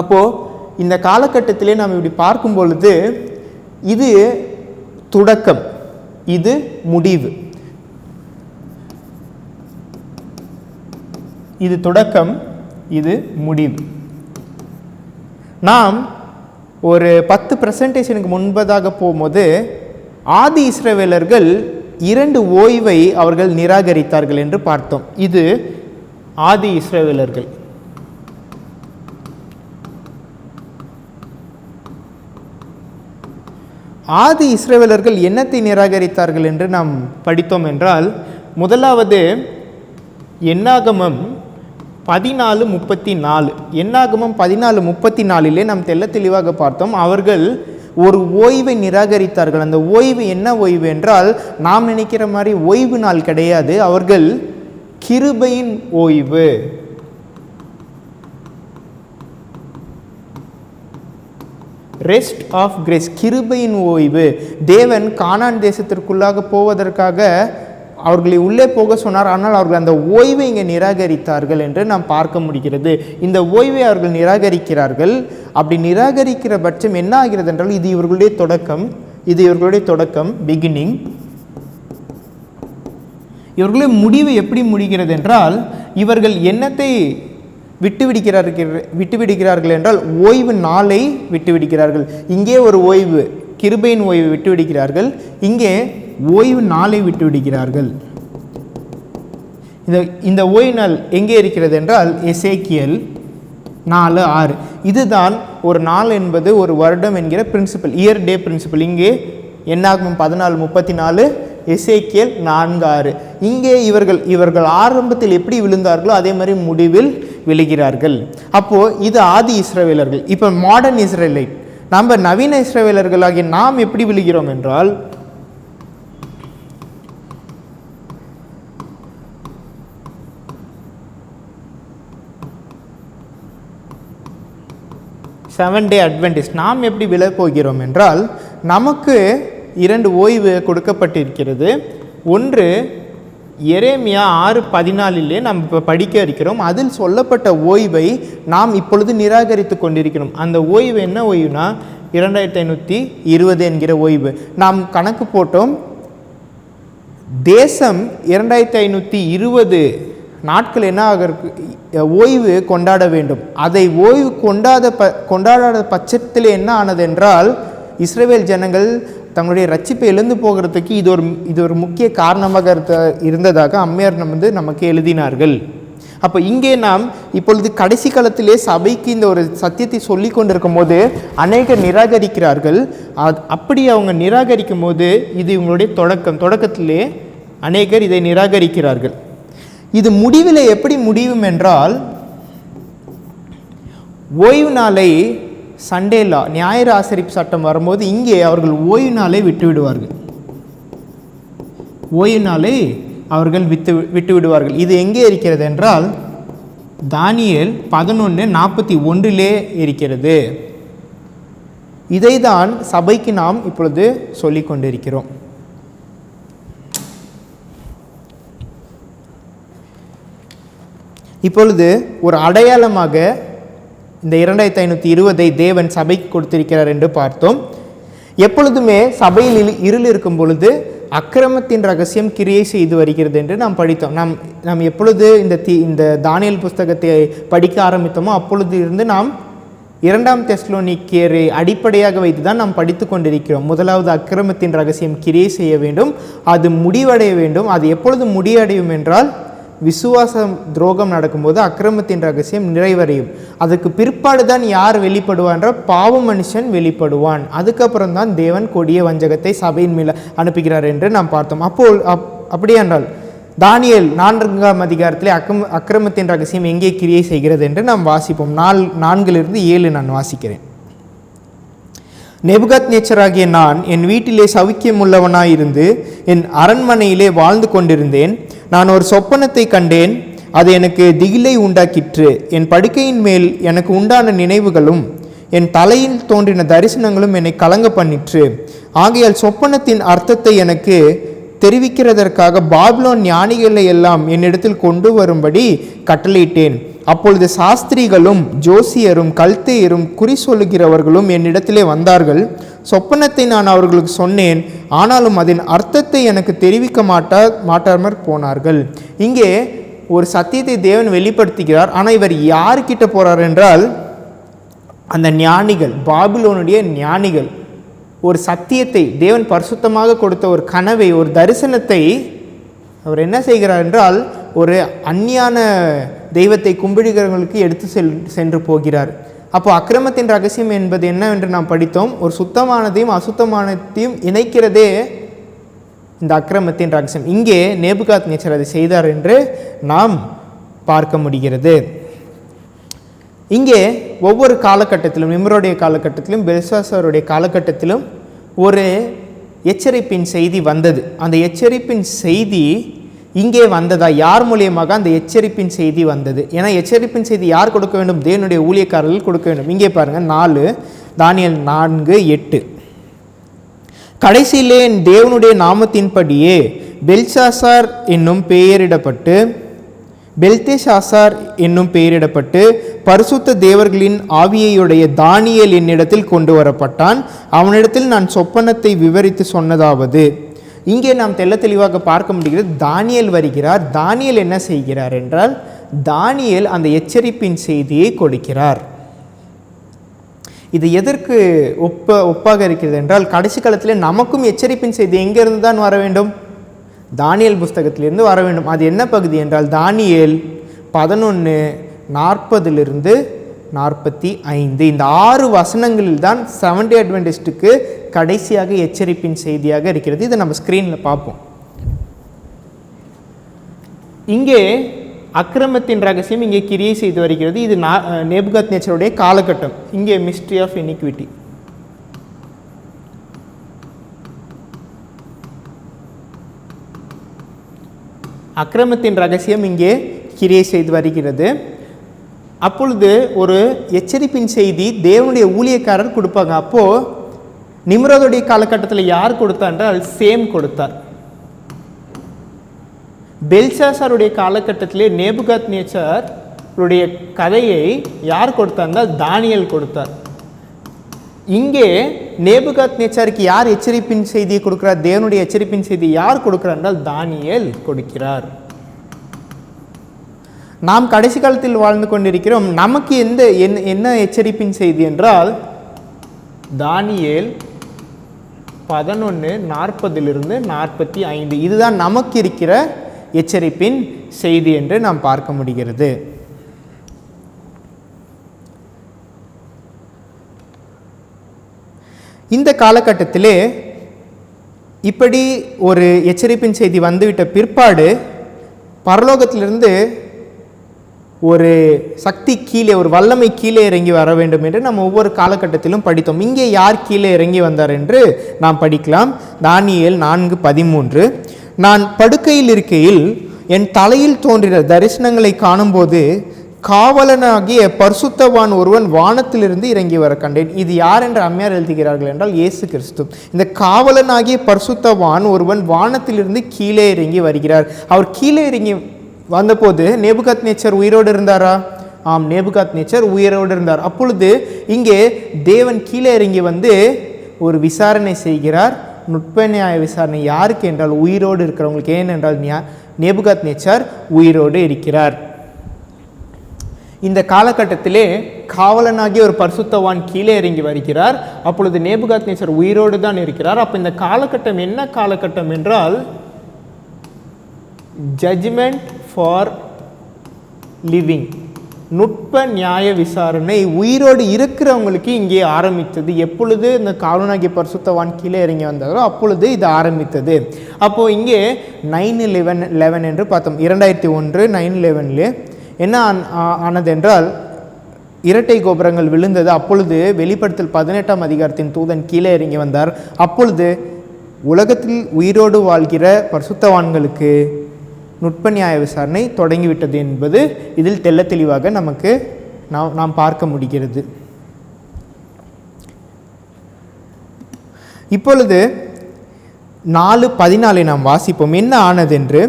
அப்போது இந்த காலகட்டத்திலே நாம் இப்படி பார்க்கும் பொழுது இது தொடக்கம், இது முடிவு. இது தொடக்கம், இது முடிவு. நாம் ஒரு 10% முன்பதாக போகும்போது ஆதி இஸ்ரவேலர்கள் 2 ஓய்வை அவர்கள் நிராகரித்தார்கள் என்று பார்த்தோம். இது ஆதி இஸ்ரவேலர்கள். ஆதி இஸ்ரவேலர்கள் என்னத்தை நிராகரித்தார்கள் என்று நாம் படித்தோம் என்றால், முதலாவது என்னாகமம் 14:34. என்னாகமம் 14:34 நாம் தெள்ள தெளிவாக பார்த்தோம். அவர்கள் ஒரு ஓய்வை நிராகரித்தார்கள். அந்த ஓய்வு என்ன ஓய்வு என்றால், நாம் நினைக்கிற மாதிரி ஓய்வு நாள் கிடையாது. அவர்கள் கிருபையின் ஓய்வு, ரெஸ்ட் ஆஃப் கிரேஸ், கிருபையின் ஓய்வு. தேவன் கானான் தேசத்திற்குள்ளாக போவதற்காக அவர்களை உள்ளே போக சொன்னார். ஆனால் அவர்கள் அந்த ஓய்வை இங்கே நிராகரித்தார்கள் என்று நாம் பார்க்க முடிகிறது. இந்த ஓய்வை அவர்கள் நிராகரிக்கிறார்கள். அப்படி நிராகரிக்கிற பட்சம் என்ன ஆகிறது என்றால், இது இவர்களுடைய தொடக்கம், இது இவர்களுடைய தொடக்கம், பிகினிங். இவர்களுடைய முடிவு எப்படி முடிகிறது என்றால், இவர்கள் என்னத்தை விட்டுவிடுகிறார்கள் என்றால், ஓய்வு நாளை விட்டுவிடுகிறார்கள். இங்கே ஒரு ஓய்வு, கிருபையின் ஓய்வு விட்டுவிடுகிறார்கள். இங்கே ஓய்வு நாளை விட்டுவிடுகிறார்கள். இந்த ஓய்வு நாள் எங்கே இருக்கிறது என்றால், எசேக்கியல் 4:6. இதுதான் ஒரு நாள் என்பது ஒரு வருடம் என்கிற பிரின்சிபல், இயர் டே பிரின்சிபல். இங்கே என்னாகமம் 14:34, எசேக்கியல் 4:6. இங்கே இவர்கள் ஆரம்பத்தில் எப்படி விழுந்தார்களோ அதே மாதிரி முடிவில் விழுகிறார்கள். அப்போது இது ஆதி இஸ்ரவேலர்கள். இப்போ மாடர்ன் இஸ்ரேலைட், நம்ம நவீன இஸ்ரவேலர்களாகிய நாம் எப்படி விழுகிறோம் என்றால், செவன் டே அட்வென்டிஸ்ட் நாம் எப்படி விழப் போகிறோம் என்றால், நமக்கு 2 ஓய்வு கொடுக்கப்பட்டிருக்கிறது. ஒன்று எரேமியா 6:14 நாம் இப்போ படிக்க இருக்கிறோம். அதில் சொல்லப்பட்ட ஓய்வை நாம் இப்பொழுது நிராகரித்து கொண்டிருக்கிறோம். அந்த ஓய்வு என்ன ஓய்வுனா 2520 என்கிற ஓய்வு. நாம் கணக்கு போட்டோம். தேசம் 2520 நாட்கள் என்ன ஓய்வு கொண்டாட வேண்டும். அதை ஓய்வு கொண்டாடாத பட்சத்தில் என்ன ஆனது என்றால், இஸ்ரவேல் ஜனங்கள் தங்களுடைய ரட்சிப்பை எழுந்து போகிறதுக்கு இது ஒரு முக்கிய காரணமாக இருந்ததாக அம்மையார் நமக்கு எழுதினார்கள். அப்போ இங்கே நாம் இப்பொழுது கடைசி காலத்திலே சபைக்கு இந்த ஒரு சத்தியத்தை சொல்லி கொண்டிருக்கும் போது அநேகர் நிராகரிக்கிறார்கள். அப்படி அவங்க நிராகரிக்கும் போது இது இவங்களுடைய தொடக்கத்திலே அநேகர் இதை நிராகரிக்கிறார்கள். இது முடிவில் எப்படி முடியும் என்றால், ஓய்வு நாளை சண்டே லா, ஞாயிறு ஆசரிப்பு சட்டம் வரும்போது இங்கே அவர்கள் ஓய்வு நாளை விட்டுவிடுவார்கள். ஓய்வு நாளை அவர்கள் விட்டுவிடுவார்கள். இது எங்கே இருக்கிறது என்றால், தானியேல் 11:41 இருக்கிறது. இதைதான் சபைக்கு நாம் இப்பொழுது சொல்லிக் கொண்டிருக்கிறோம். இப்பொழுது ஒரு அடையாளமாக இந்த 2520 தேவன் சபைக்கு கொடுத்திருக்கிறார் என்று பார்த்தோம். எப்பொழுதுமே சபையில் இருள் இருக்கும் பொழுது அக்கிரமத்தின் ரகசியம் கிரியை செய்து வருகிறது என்று நாம் படித்தோம். நாம் எப்பொழுது இந்த தானியேல் புஸ்தகத்தை படிக்க ஆரம்பித்தோமோ அப்பொழுது இருந்து நாம் 2 தெசலோனிக்கேயரை அடிப்படையாக வைத்து தான் நாம் படித்து கொண்டிருக்கிறோம். முதலாவது அக்கிரமத்தின் ரகசியம் கிரியை செய்ய வேண்டும், அது முடிவடைய வேண்டும். அது எப்பொழுது முடிவடையும் என்றால், விசுவாசம் துரோகம் நடக்கும்போது அக்கிரமத்தின் ரகசியம் நிறைவடையும். அதுக்கு பிற்பாடு தான் யார் வெளிப்படுவான் என்றால், பாவ மனுஷன் வெளிப்படுவான். அதுக்கப்புறம் தான் தேவன் கொடிய வஞ்சகத்தை சபையின் மேல் அனுப்புகிறார் என்று நாம் பார்த்தோம். அப்படியே என்றால் தானியேல் 4ஆம் அதிகாரத்திலே அக்கிரமத்தின் ரகசியம் எங்கே கிரியை செய்கிறது என்று நாம் வாசிப்போம். 4-7 நான் வாசிக்கிறேன். நேபுகாத்நேச்சராகிய நான் என் வீட்டிலே சவுக்கியமுள்ளவனாயிருந்து என் அரண்மனையிலே வாழ்ந்து கொண்டிருந்தேன். நான் ஒரு சொப்பனத்தை கண்டேன், அது எனக்கு திகிலை உண்டாக்கிற்று. என் படுக்கையின் மேல் எனக்கு உண்டான நினைவுகளும் என் தலையில் தோன்றின தரிசனங்களும் என்னை கலங்க பண்ணிற்று. ஆகையால் சொப்பனத்தின் அர்த்தத்தை எனக்கு தெரிவிக்கிறதற்காக பாபிலோன் ஞானிகளை எல்லாம் என்னிடத்தில் கொண்டு வரும்படி கட்டளையிட்டேன். அப்பொழுது சாஸ்திரிகளும் ஜோசியரும் கல்தேயரும் குறி சொல்லுகிறவர்களும் என்னிடத்திலே வந்தார்கள். சொப்பனத்தை நான் அவர்களுக்கு சொன்னேன், ஆனாலும் அதன் அர்த்தத்தை எனக்கு தெரிவிக்க மாட்டாமற் போனார்கள். இங்கே ஒரு சத்தியத்தை தேவன் வெளிப்படுத்துகிறார். ஆனால் இவர் யாருக்கிட்ட போகிறார் என்றால், அந்த ஞானிகள், பாபிலோனுடைய ஞானிகள். ஒரு சத்தியத்தை, தேவன் பரிசுத்தமாக கொடுத்த ஒரு கனவை, ஒரு தரிசனத்தை அவர் என்ன செய்கிறார் என்றால், ஒரு அந்நியான தெய்வத்தை கும்பிடுகிறவர்களுக்கு எடுத்து சென்று போகிறார். அப்போ அக்கிரமத்தின் ரகசியம் என்பது என்னவென்று நாம் படித்தோம். ஒரு சுத்தமானதையும் அசுத்தமானதையும் இணைக்கிறதே இந்த அக்கிரமத்தின் ரகசியம். இங்கே நேபுகாத்நேச்சர் அதை செய்தார் என்று நாம் பார்க்க முடிகிறது. இங்கே ஒவ்வொரு காலகட்டத்திலும், நிம்ரோடைய காலகட்டத்திலும் பெல்சாசாருடைய காலகட்டத்திலும் ஒரு எச்சரிப்பின் செய்தி வந்தது. அந்த எச்சரிப்பின் செய்தி இங்கே வந்ததா? யார் மூலியமாக அந்த எச்சரிப்பின் செய்தி வந்தது? ஏன்னா எச்சரிப்பின் செய்தி யார் கொடுக்க வேண்டும்? தேவனுடைய ஊழியக்காரர்கள் கொடுக்க வேண்டும். இங்கே பாருங்கள், 4 தானியேல் 4:8. கடைசியிலே என் தேவனுடைய நாமத்தின்படியே பெல்சாசார் என்னும் பெயரிடப்பட்டு பெல்தேஷாசார் என்னும் பெயரிடப்பட்டு பரிசுத்த தேவர்களின் ஆவியையுடைய தானியேல் என்னிடத்தில் கொண்டு வரப்பட்டான். அவனிடத்தில் நான் சொப்பனத்தை விவரித்து சொன்னதாவது. இங்கே நாம் தெள்ள தெளிவாக பார்க்க முடிகிறது. தானியேல் வருகிறார். தானியேல் என்ன செய்கிறார் என்றால், தானியேல் அந்த எச்சரிப்பின் செய்தியை கொடுக்கிறார். இது எதற்கு ஒப்பாக இருக்கிறது என்றால், கடைசி காலத்தில் நமக்கும் எச்சரிப்பின் செய்தி எங்கிருந்து தான் வர வேண்டும்? தானியேல் புஸ்தகத்திலிருந்து வர வேண்டும். அது என்ன பகுதி என்றால், தானியேல் 11:40 45. இந்த 6 வசனங்களில் தான் செவன்த் டே அட்வென்டிஸ்டுக்கு கடைசியாக எச்சரிப்பின் செய்தியாக இருக்கிறது. இதை நம்ம ஸ்க்ரீனில் பார்ப்போம். இங்கே அக்கிரமத்தின் ரகசியம் இங்கே கிரியை செய்து வருகிறது. இது நேபுகாத்நேச்சருடைய காலகட்டம். இங்கே மிஸ்ட்ரி ஆஃப் இனிக்விட்டி. அக்கிரமத்தின் ரகசியம் இங்கே கிரியை செய்து வருகிறது. அப்பொழுது ஒரு எச்சரிப்பின் செய்தி தேவனுடைய ஊழியக்காரர் கொடுப்பாங்க. அப்போது நிம்ரோதுடைய காலகட்டத்தில் யார் கொடுத்தார் என்றால் சேம் கொடுத்தார். பெல்சாசாருடைய காலகட்டத்திலே நேபுகாத்நேச்சருடைய கதையை யார் கொடுத்தார்? தானியேல் கொடுத்தார். இங்கே நேபுகாத்நேச்சருக்கு யார் எச்சரிப்பின் செய்தியை கொடுக்கிறார்? தேவனுடைய எச்சரிப்பின் செய்தி யார் கொடுக்கிறார் என்றால் தானியேல் கொடுக்கிறார். நாம் கடைசி காலத்தில் வாழ்ந்து கொண்டிருக்கிறோம். நமக்கு என்ன எச்சரிப்பின் செய்தி என்றால், தானியேல் 11:40 45. இதுதான் நமக்கு இருக்கிற எச்சரிப்பின் செய்தி என்று நாம் பார்க்க முடிகிறது. இந்த காலகட்டத்திலே இப்படி ஒரு எச்சரிப்பின் செய்தி வந்துவிட்ட பிற்பாடு பரலோகத்திலிருந்து ஒரு சக்தி கீழே, ஒரு வல்லமை கீழே இறங்கி வர வேண்டும் என்று நம்ம ஒவ்வொரு காலகட்டத்திலும் படித்தோம். இங்கே யார் கீழே இறங்கி வந்தார் என்று நாம் படிக்கலாம். தானியேல் 4:13. நான் படுக்கையில் இருக்கையில் என் தலையில் தோன்றின தரிசனங்களை காணும்போது காவலனாகிய பரிசுத்தவான் ஒருவன் வானத்திலிருந்து இறங்கி வர கண்டேன். இது யார் என்று அம்மையார் எழுதுகிறார்கள் என்றால் இயேசு கிறிஸ்து. இந்த காவலனாகிய பரிசுத்தவான் ஒருவன் வானத்திலிருந்து கீழே இறங்கி வருகிறார். அவர் கீழே இறங்கி வந்தபோது நேபுகாத்நேச்சர் உயிரோடு இருந்தாரா? ஆம், நேபுகாத்நேச்சர் உயிரோடு இருந்தார். அப்பொழுது இங்கே தேவன் கீழே இறங்கி வந்து ஒரு விசாரணை செய்கிறார். நுட்ப நியாய விசாரணை. யாருக்கு என்றால் உயிரோடு இருக்கிறவங்களுக்கு. ஏனென்றால் நேபுகாத்நேச்சர் உயிரோடு இருக்கிறார். இந்த காலகட்டத்திலே காவலனாகிய ஒரு பரிசுத்தவான் கீழே இறங்கி வருகிறார். அப்பொழுது நேபுகாத்நேச்சர் உயிரோடு தான் இருக்கிறார். அப்போ இந்த காலகட்டம் என்ன காலகட்டம் என்றால், ஜட்ஜ்மெண்ட் ஃபார் லிவிங், நுட்ப நியாய விசாரணை உயிரோடு இருக்கிறவங்களுக்கு இங்கே ஆரம்பித்தது. எப்பொழுது இந்த காவலனாகிய பரிசுத்தவான் கீழே இறங்கி வந்தாரோ அப்பொழுது இது ஆரம்பித்தது. அப்போது இங்கே 9/11 என்று பார்த்தோம். 2001 9/11 என்ன ஆனது என்றால், இரட்டை கோபுரங்கள் விழுந்தது. அப்பொழுது வெளிப்படுத்தல் 18ஆம் அதிகாரத்தின் தூதன் கீழே இறங்கி வந்தார். அப்பொழுது உலகத்தில் உயிரோடு வாழ்கிற பரிசுத்தவான்களுக்கு நுட்ப நியாய விசாரணை தொடங்கிவிட்டது என்பது இதில் தெள்ள தெளிவாக நமக்கு நாம் பார்க்க முடிகிறது. இப்பொழுது 4:14 நாம் வாசிப்போம். என்ன ஆனதென்று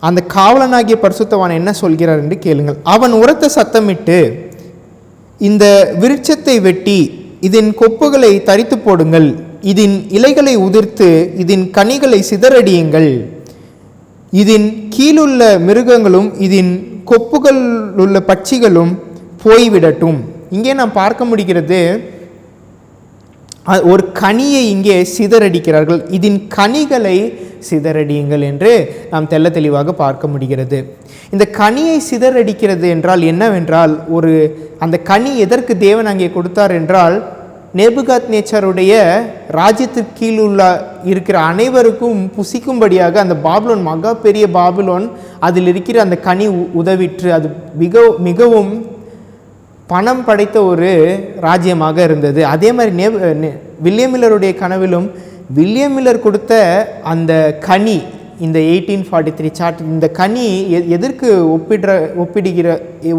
அந்த காவலனாகிய பரிசுத்தவான் என்ன சொல்கிறார் என்று கேளுங்கள். அவன் உரத்த சத்தமிட்டு, இந்த விருட்சத்தை வெட்டி இதன் கொப்புகளை தரித்து போடுங்கள், இதன் இலைகளை உதிர்த்து இதன் கனிகளை சிதறடியுங்கள், இதன் கீழுள்ள மிருகங்களும் இதன் கொப்புகள் உள்ள பட்சிகளும் போய்விடட்டும். இங்கே நாம் பார்க்க முடிகிறது, ஒரு கனியை இங்கே சிதறடிக்கிறார்கள். இதன் கனிகளை சிதறடியுங்கள் என்று நாம் தெள்ள தெளிவாக பார்க்க முடிகிறது. இந்த கனியை சிதறடிக்கிறது என்றால் என்னவென்றால், அந்த கனி எதற்கு தேவன் அங்கே கொடுத்தார் என்றால், நேபுகாத்நேச்சருடைய ராஜ்யத்திற்கு கீழுள்ள இருக்கிற அனைவருக்கும் புசிக்கும்படியாக அந்த பாபிலோன், மகா பெரிய பாபிலோன், அதில் இருக்கிற அந்த கனி உதவிற்று. அது மிகவும் பணம் படைத்த ஒரு ராஜ்யமாக இருந்தது. அதே மாதிரி வில்லியம் மில்லருடைய கனவிலும் வில்லியம் மில்லர் கொடுத்த அந்த கனி, இந்த 1843 சார்ட், இந்த கனி எதற்கு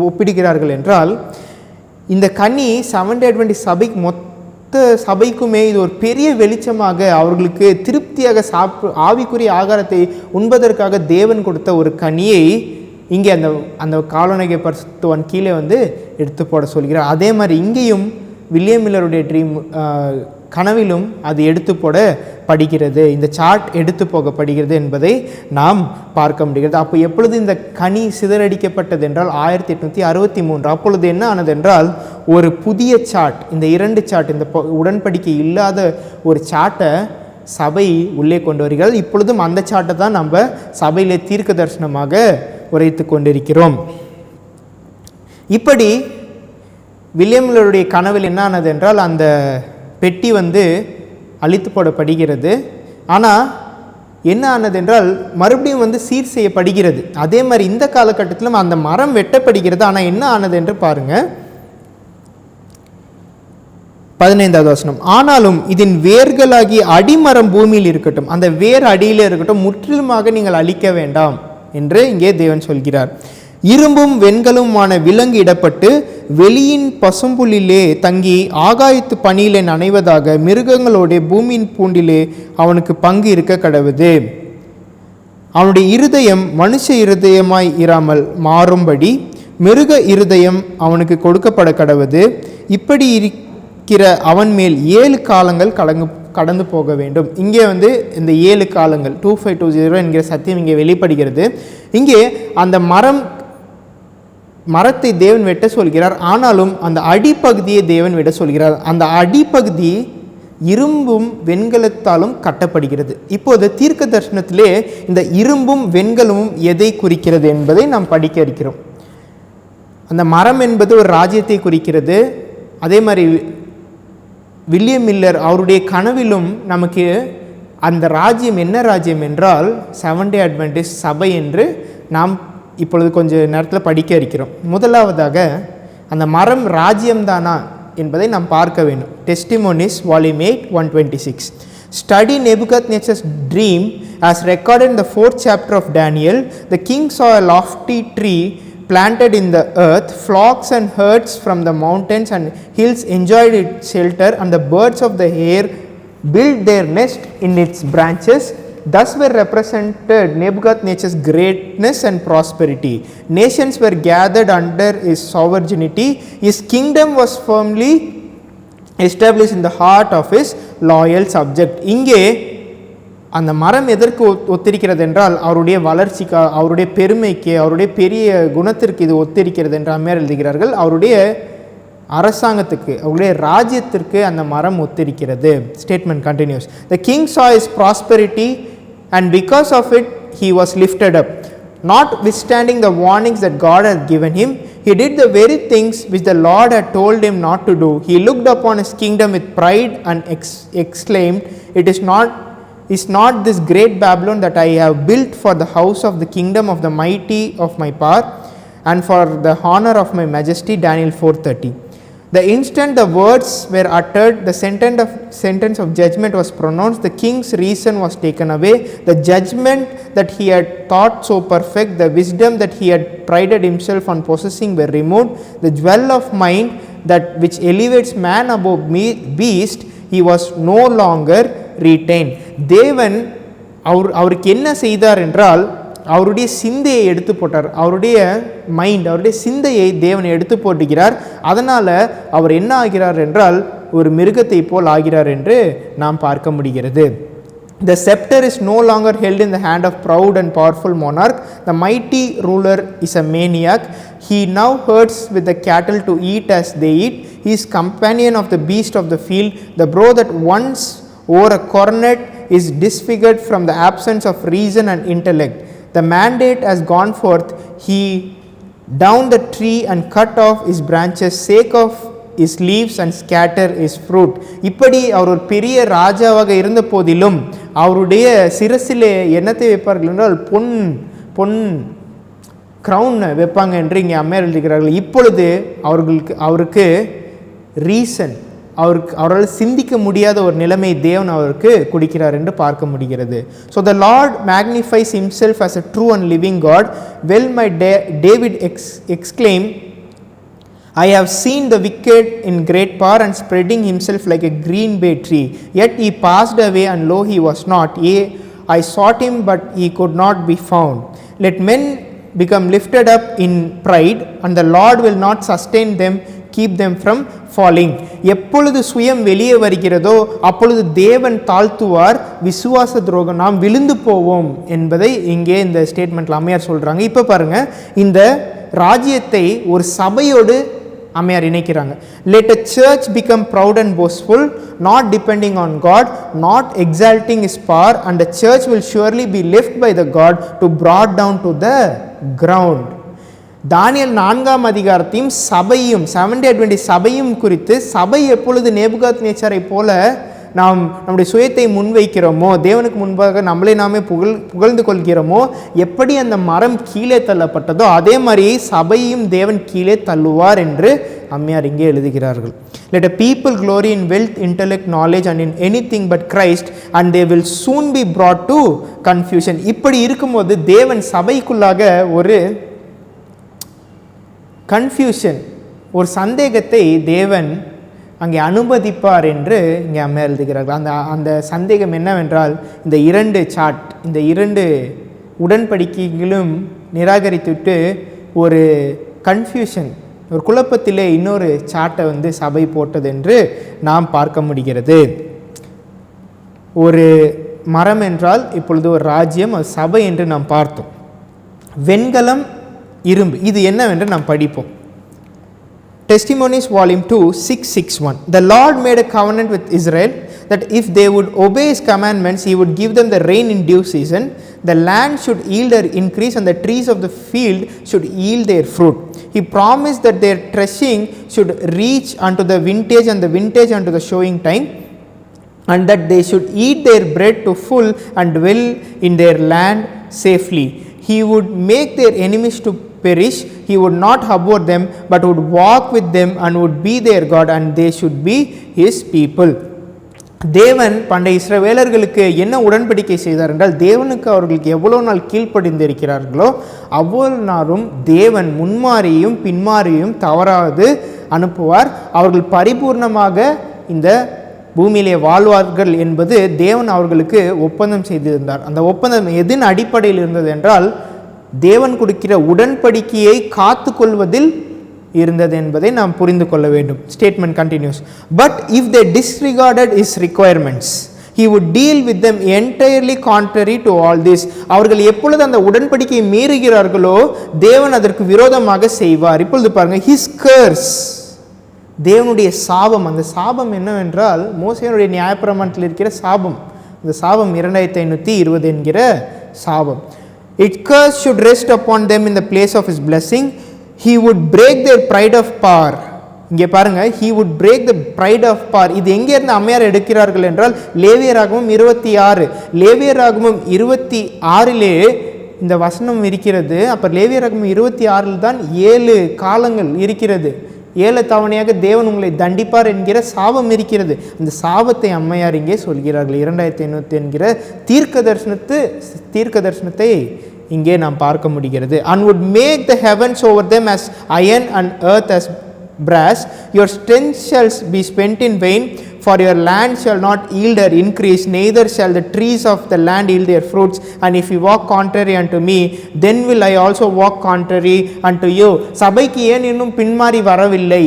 ஒப்பிடுகிறார்கள் என்றால், இந்த கனி செவன்த்-டே அட்வென்டிஸ்ட் சபைக்கு மொத்த சபைக்குமே இது ஒரு பெரிய வெளிச்சமாக, அவர்களுக்கு திருப்தியாக ஆவிக்குரிய ஆகாரத்தை உண்பதற்காக தேவன் கொடுத்த ஒரு கனியை இங்கே அந்த காலோனகை பரிசுத்தவான் கீழே எடுத்து போட சொல்கிறார். அதே மாதிரி இங்கேயும் வில்லியம் மில்லருடைய கனவிலும் அது எடுத்து போடப்படுகிறது, இந்த சார்ட் எடுத்து போகப்படுகிறது என்பதை நாம் பார்க்க முடிகிறது. அப்போ எப்பொழுது இந்த கனி சிதறடிக்கப்பட்டது என்றால் 1863. அப்பொழுது என்ன ஆனது என்றால், ஒரு புதிய சார்ட், இந்த 2 சார்ட், இந்த உடன்படிக்கை இல்லாத ஒரு சார்ட்டை சபை உள்ளே கொண்டு வருகிறது. இப்பொழுதும் அந்த சார்ட்டை தான் நம்ம சபையிலே தீர்க்க தரிசனமாக உரைத்து கொண்டிருக்கிறோம். இப்படி வில்லியம் மில்லருடைய கனவில் என்ன ஆனது என்றால், அந்த பெட்டி அழித்து போடப்படுகிறது. ஆனால் என்ன ஆனது என்றால், மறுபடியும் சீர் செய்யப்படுகிறது. அதே மாதிரி இந்த காலகட்டத்திலும் அந்த மரம் வெட்டப்படுகிறது. ஆனால் என்ன ஆனது என்று பாருங்க, 15வது வசனம். ஆனாலும் இதன் வேர்களாகி அடிமரம் பூமியில் இருக்கட்டும், அந்த வேர் அடியில் இருக்கட்டும், முற்றிலுமாக நீங்கள் அழிக்க வேண்டாம் என்று இங்கே தேவன் சொல்கிறார். இரும்பும் வெண்கலுமான விலங்கு இடப்பட்டு வெளியின் பசும்புலிலே தங்கி ஆகாயத்து பனியிலே நனைவதாக மிருகங்களோட பூமியின் பூண்டிலே அவனுக்கு பங்கு இருக்க கடவுது. அவனுடைய இருதயம் மனுஷ இருதயமாய் இராமல் மாறும்படி மிருக இருதயம் அவனுக்கு கொடுக்கப்பட கடவுது. இப்படி இருக்கிற அவன் மேல் 7 காலங்கள் கடந்து போக வேண்டும். இங்கே இந்த 7 காலங்கள் 2520 என்கிற சத்தியம் இங்கே வெளிப்படுகிறது. இங்கே அந்த மரத்தை தேவன் வெட்ட சொல்கிறார். ஆனாலும் அந்த அடிப்பகுதியை தேவன் வெட்ட சொல்கிறார். அந்த அடிப்பகுதி இரும்பும் வெண்கலத்தாலும் கட்டப்படுகிறது. இப்போது தீர்க்க தரிசனத்திலே இந்த இரும்பும் வெண்கலமும் எதை குறிக்கிறது என்பதை நாம் படிக்க இருக்கிறோம். அந்த மரம் என்பது ஒரு ராஜ்யத்தை குறிக்கிறது. அதே மாதிரி வில்லியம் மில்லர் அவருடைய கனவிலும் நமக்கு அந்த ராஜ்யம் என்ன ராஜ்யம் என்றால் செவன்த்-டே அட்வென்டிஸ்ட் சபை என்று நாம் இப்பொழுது கொஞ்சம் நேரத்தில் படிக்க இருக்கிறோம். முதலாவதாக அந்த மரம் ராஜ்யம்தானா என்பதை நாம் பார்க்க வேண்டும். Testimonies volume 8 126. Study Nebuchadnezzar's dream as recorded in the 4th chapter of Daniel. The king saw a lofty tree planted in the earth. Flocks and herds from the mountains and hills enjoyed its shelter, and the birds of the air built their nest in its branches. Thus were represented Nebuchadnezzar's greatness and prosperity. Nations were gathered under his sovereignty. His kingdom was firmly established in the heart of his loyal subject. இங்கே அந்த மரம் எதற்கு ஒத்திருக்கிறது என்றால், அவருடைய வளர்ச்சிக்கு, அவருடைய பெருமைக்கு, அவருடைய பெரிய குணத்திற்கு இது ஒத்திருக்கிறது என்று அம்மையார் எழுதுகிறார்கள். அவருடைய அரசாங்கத்துக்கு, அவருடைய ராஜ்யத்திற்கு அந்த மரம் ஒத்திருக்கிறது. Statement continues. The king saw his prosperity and because of it he was lifted up. Notwithstanding the warnings that God had given him, he did the very things which the Lord had told him not to do. He looked upon his kingdom with pride and exclaimed, Is not this great Babylon that I have built for the house of the kingdom of the mighty of my power and for the honor of my majesty? Daniel 4:30. The instant the words were uttered, the sentence of judgment was pronounced. The king's reason was taken away. The judgment that he had thought so perfect, the wisdom that he had prided himself on possessing were removed. The jewel of mind that which elevates man above beast, he was no longer retain. தேவன் அவருக்கு என்ன செய்தார் என்றால் அவருடைய சிந்தையை எடுத்து போட்டார். அவருடைய மைண்ட், அவருடைய சிந்தையை தேவன் எடுத்து போட்டுகிறார். அதனால் அவர் என்ன ஆகிறார் என்றால் ஒரு மிருகத்தை போல் ஆகிறார் என்று நாம் பார்க்க முடிகிறது. The scepter is no longer held in the hand of proud and powerful monarch. The mighty ruler is a maniac. He now herds with the cattle to eat as they eat. He is companion of the beast of the field. The brow that once wore a coronet is disfigured from the absence of reason and intellect. The mandate has gone forth. He down the tree and cut off his branches, sake of his leaves and scatter his fruit. இப்படி அவர் ஒரு பெரிய ராஜாவாக இருந்த போதிலும் அவருடைய சிரசிலே என்னத்தை வைப்பார்கள் என்றால் பொன் கிரவுன் வைப்பாங்க என்று இங்கே அம்மையார் எழுதுகிறார்கள். இப்பொழுது அவருக்கு ரீசன், அவரால் சிந்திக்க முடியாத ஒரு நிலைமை தேவன் அவருக்கு கொடுக்கிறார் என்று பார்க்க முடிகிறது. So the Lord magnifies himself as a true and living God. Well might David exclaim, I have seen the wicked in great power and spreading himself like a green bay tree. Yet he passed away and lo, he was not. Yea, I sought him but he could not be found. Let men become lifted up in pride and the Lord will not sustain them, keep them from falling. எப்பொழுது சுயம் வெளியே வருகிறதோ அப்பொழுது தேவன் தாழ்த்துவார், விசுவாச துரோகம் நாம் விழுந்து போவோம் என்பதை இங்கே இந்த ஸ்டேட்மெண்ட்ல அம்மையார் சொல்றாங்க. இப்போ பாருங்க, இந்த ராஜ்யத்தை ஒரு சபையோடு அம்மையார் இணைக்கிறாங்க. Let a church become proud and boastful, not depending on God, not exalting his power, and the church will surely be lifted by the God to brought down to the ground. தானியேல் 4ஆம் அதிகாரத்தையும் சபையும் 70 சபையும் குறித்து, சபை எப்பொழுது நேபுகாத்நேச்சாரை போல நாம் நம்முடைய சுயத்தை முன்வைக்கிறோமோ, தேவனுக்கு முன்பாக நம்மளை நாமே புகழ்ந்து கொள்கிறோமோ, எப்படி அந்த மரம் கீழே தள்ளப்பட்டதோ அதே மாதிரி சபையும் தேவன் கீழே தள்ளுவார் என்று அம்மையார் இங்கே எழுதுகிறார்கள். Let a people glory in wealth, intellect, knowledge and in anything but Christ and they will soon be brought to confusion. இப்படி இருக்கும்போது தேவன் சபைக்குள்ளாக ஒரு கன்ஃபியூஷன், ஒரு சந்தேகத்தை தேவன் அங்கே அனுமதிப்பார் என்று இங்கே அம்மையார் எழுதுகிறார்கள். அந்த சந்தேகம் என்னவென்றால், இந்த 2 சார்ட், இந்த 2 உடன்படிக்கைகளும் நிராகரித்துவிட்டு ஒரு கன்ஃபியூஷன், ஒரு குழப்பத்திலே இன்னொரு சார்ட்டை சபை போட்டது என்று நாம் பார்க்க முடிகிறது. ஒரு மரம் என்றால் இப்பொழுது ஒரு ராஜ்யம், அது சபை என்று நாம் பார்த்தோம். வெண்கலம், இரும்பு, இது என்னவென்று நாம் படிப்போம். Testimonies volume 2 661. The Lord made a covenant with Israel that if they would obey his commandments he would give them the rain in due season, the land should yield their increase and the trees of the field should yield their fruit. He promised that their threshing should reach unto the vintage and the vintage unto the sowing time, and that they should eat their bread to full and dwell in their land safely. He would make their enemies to perish. He would not abhor them but would walk with them and would be their God and they should be his people. தேவன் பண்டைய இஸ்ரவேலர்களுக்கு என்ன உடன்படிக்கை செய்தார் என்றால், தேவனுக்கு அவர்களுக்கு எவ்வளோ நாள் கீழ்ப்படிந்திருக்கிறார்களோ அவ்வளவு நாளும் தேவன் முன்மாறியும் பின்மாறியும் தவறாது அனுப்புவார். அவர்கள் பரிபூர்ணமாக இந்த பூமியிலே வாழ்வார்கள் என்பது தேவன் அவர்களுக்கு ஒப்பந்தம் செய்திருந்தார். அந்த ஒப்பந்தம் எதன் அடிப்படையில் இருந்தது என்றால், தேவன் கொடுக்கிற உடன்படிக்கையை காத்து கொள்வதில் இருந்தது என்பதை நாம் புரிந்து கொள்ள வேண்டும். Statement continues. But if they disregarded his requirements he would deal with them entirely contrary to all this. அவர்கள் எப்பொழுது அந்த உடன்படிக்கையை மீறுகிறார்களோ தேவன் அதற்கு விரோதமாக செய்வார். இப்பொழுது பாருங்க, his curse, தேவனுடைய சாபம். அந்த சாபம் என்னவென்றால் மோசேயினுடைய நியாயப்பிரமாணத்தில் இருக்கிற சாபம். அந்த சாபம் 2520 என்கிற சாபம். Its curse should rest upon them in the place of his blessing. He would break their pride of power. இங்கே பாருங்க, he would break the pride of power. இது எங்கே இருந்து அம்மையார் எடுக்கிறார்கள் என்றால், லேவியராகமம் 26. லேவியராகமம் 26லே இந்த வசனம் இருக்கிறது. அப்போ லேவியராகமம் 26 தான் 7 காலங்கள் இருக்கிறது. 7 தவணையாக தேவன் உங்களை தண்டிப்பார் என்கிற சாபம் இருக்கிறது. அந்த சாபத்தை அம்மையார் இங்கே சொல்கிறார்கள். 2580 என்கிற தீர்க்க தரிசனத்தை இங்கே நாம் பார்க்க முடிகிறது. And would make the heavens over them as iron and earth as brass, your strength shall be spent in vain, for your land shall not yield her increase, neither shall the trees of the land yield their fruits. And if you walk contrary unto me, then will I also walk contrary unto you. சபைக்கு ஏன் இன்னும் பின்மாறி வரவில்லை?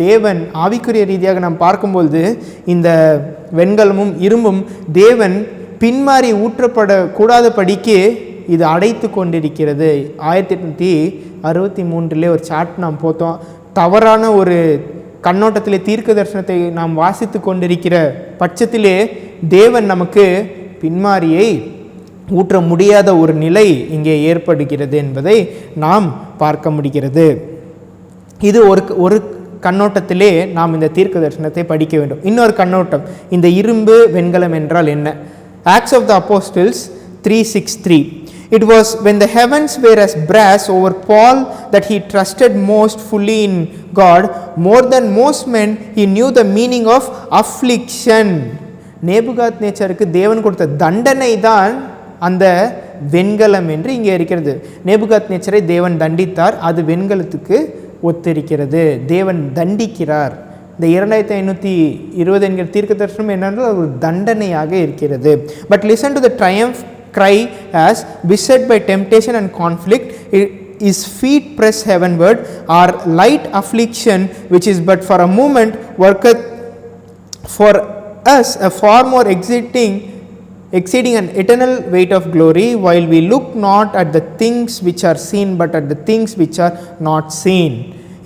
தேவன் ஆவிக்குரிய ரீதியாக நாம் பார்க்கும்போது இந்த வெண்கலமும் இரும்பும் தேவன் பின்மாறி ஊற்றப்படக்கூடாத படிக்கு இது அடைத்து கொண்டிருக்கிறது. 1863 ஒரு சார்ட் நாம் பார்த்தோம். தவறான ஒரு கண்ணோட்டத்திலே தீர்க்க தரிசனத்தை நாம் வாசித்து கொண்டிருக்கிற பட்சத்திலே தேவன் நமக்கு பின்மாரியை ஊற்ற முடியாத ஒரு நிலை இங்கே ஏற்படுகிறது என்பதை நாம் பார்க்க முடிகிறது. இது ஒரு கண்ணோட்டத்திலே நாம் இந்த தீர்க்க தரிசனத்தை படிக்க வேண்டும். இன்னொரு கண்ணோட்டம், இந்த இரும்பு வெண்கலம் என்றால் என்ன? Acts of the Apostles 3:6-3. It was when the heavens were as brass over Paul that he trusted most fully in God. More than most men, he knew the meaning of affliction. நேபுகாத்நேச்சருக்கு தேவன் கொடுத்த தண்டனை தான் அந்த வெண்கலம் என்று இங்கே இருக்கிறது. நேபுகாத்நேச்சரை தேவன் தண்டித்தார், அது வெண்கலத்துக்கு ஒத்திருக்கிறது. தேவன் தண்டிக்கிறார். இந்த 2520 என்கிற தீர்க்க தரிசனம் என்னென்றால் ஒரு தண்டனையாக இருக்கிறது. But listen to the triumph cry as beset by temptation and conflict, his feet press heavenward. Our light affliction, which is but for a moment, worketh for us a far more exceeding an eternal weight of glory, while we look not at the things which are seen, but at the things which are not seen.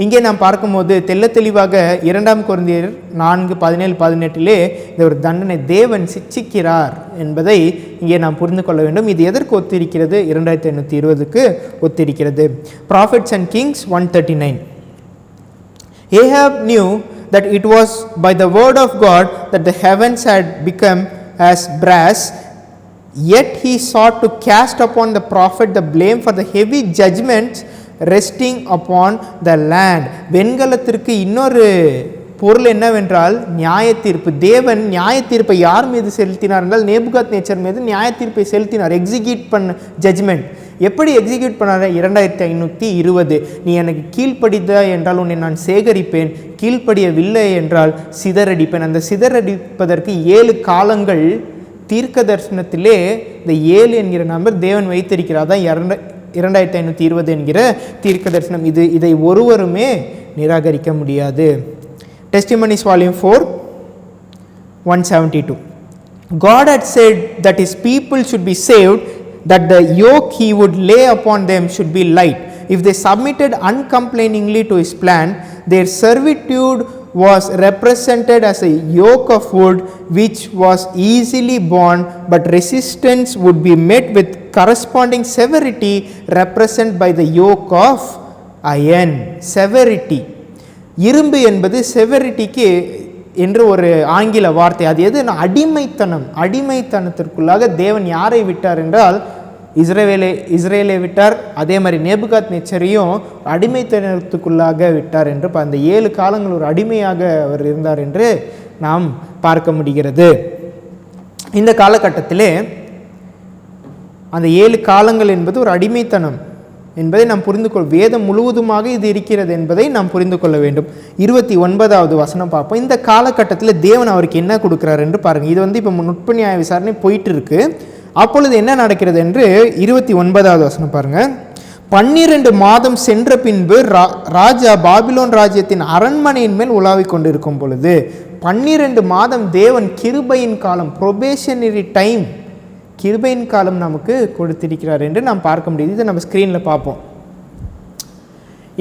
இங்கே நாம் பார்க்கும்போது தெல்ல தெளிவாக 2 கொரிந்தியர் 4:17-18 இந்த ஒரு தண்டனை தேவன் சிட்சிக்கிறார் என்பதை இங்கே நாம் புரிந்து கொள்ள வேண்டும். இது எதற்கு ஒத்திருக்கிறது? 2520க்கு ஒத்திருக்கிறது. Prophets and Kings 1:39. Ahab knew that it was by the word of God that the heavens had become as brass, yet he sought to cast upon the prophet the blame for the heavy judgments resting upon the land. வெண்கலத்திற்கு இன்னொரு பொருள் என்னவென்றால் நியாய தீர்ப்பு. தேவன் நியாய தீர்ப்பை யார் மீது செலுத்தினார் என்றால் நேபுகாத்நேச்சர் மீது நியாய தீர்ப்பை செலுத்தினார். எக்ஸிக்யூட் பண்ண ஜட்ஜ்மெண்ட் எப்படி எக்ஸிக்யூட் பண்ணார்? 2520 நீ எனக்கு கீழ்ப்படித்த என்றால் உன்னை நான் சேகரிப்பேன், கீழ்ப்படியவில்லை என்றால் சிதறடிப்பேன். அந்த சிதறடிப்பதற்கு 7 காலங்கள் தீர்க்க தரிசனத்திலே இந்த 7 என்கிற நம்பர் தேவன் வைத்திருக்கிறார். தான் 2520 என்கிற தீர்க்க தரிசனம். இதை ஒருவருமே நிராகரிக்க முடியாது. Testimonies Volume 4 172. God had said that his people should be saved, that the yoke he would lay upon them should be light. If they submitted uncomplainingly to his plan, their servitude was represented as a yoke of wood which was easily borne, but resistance would be met with corresponding severity represented by the yoke of iron. Severity, இரும்பு என்பது செவரிட்டிக்கு என்று ஒரு ஆங்கில வார்த்தை. அது எது? அடிமைத்தனத்திற்குள்ளாக தேவன் யாரை விட்டார் என்றால் இஸ்ரேலை விட்டார். அதே மாதிரி நேபுகாத்நேச்சரையும் அடிமைத்தனத்துக்குள்ளாக விட்டார் என்று அந்த 7 காலங்கள் ஒரு அடிமையாக அவர் இருந்தார் என்று நாம் பார்க்க முடிகிறது. இந்த காலகட்டத்திலே அந்த 7 காலங்கள் என்பது ஒரு அடிமைத்தனம் என்பதை நாம் புரிந்து கொள்ள, வேதம் முழுவதுமாக இது இருக்கிறது என்பதை நாம் புரிந்து கொள்ள வேண்டும். 29வது வசனம் பார்ப்போம். இந்த காலகட்டத்தில் தேவன் அவருக்கு என்ன கொடுக்கிறார் என்று பாருங்கள். இது இப்போ நுட்ப நியாய விசாரணை போயிட்டு இருக்கு. அப்பொழுது என்ன நடக்கிறது என்று 29வது வசனம் பாருங்க. 12 மாதம் சென்ற பின்பு ராஜா பாபிலோன் ராஜ்யத்தின் அரண்மனையின் மேல் உலாவிக் கொண்டிருக்கும் பொழுது, 12 மாதம் தேவன் கிருபையின் காலம், ப்ரொபேஷனரி டைம், கிருபையின் காலம் நமக்கு கொடுத்திருக்கிறார் என்று நாம் பார்க்க முடியுது. இதை நம்ம ஸ்க்ரீனில் பார்ப்போம்.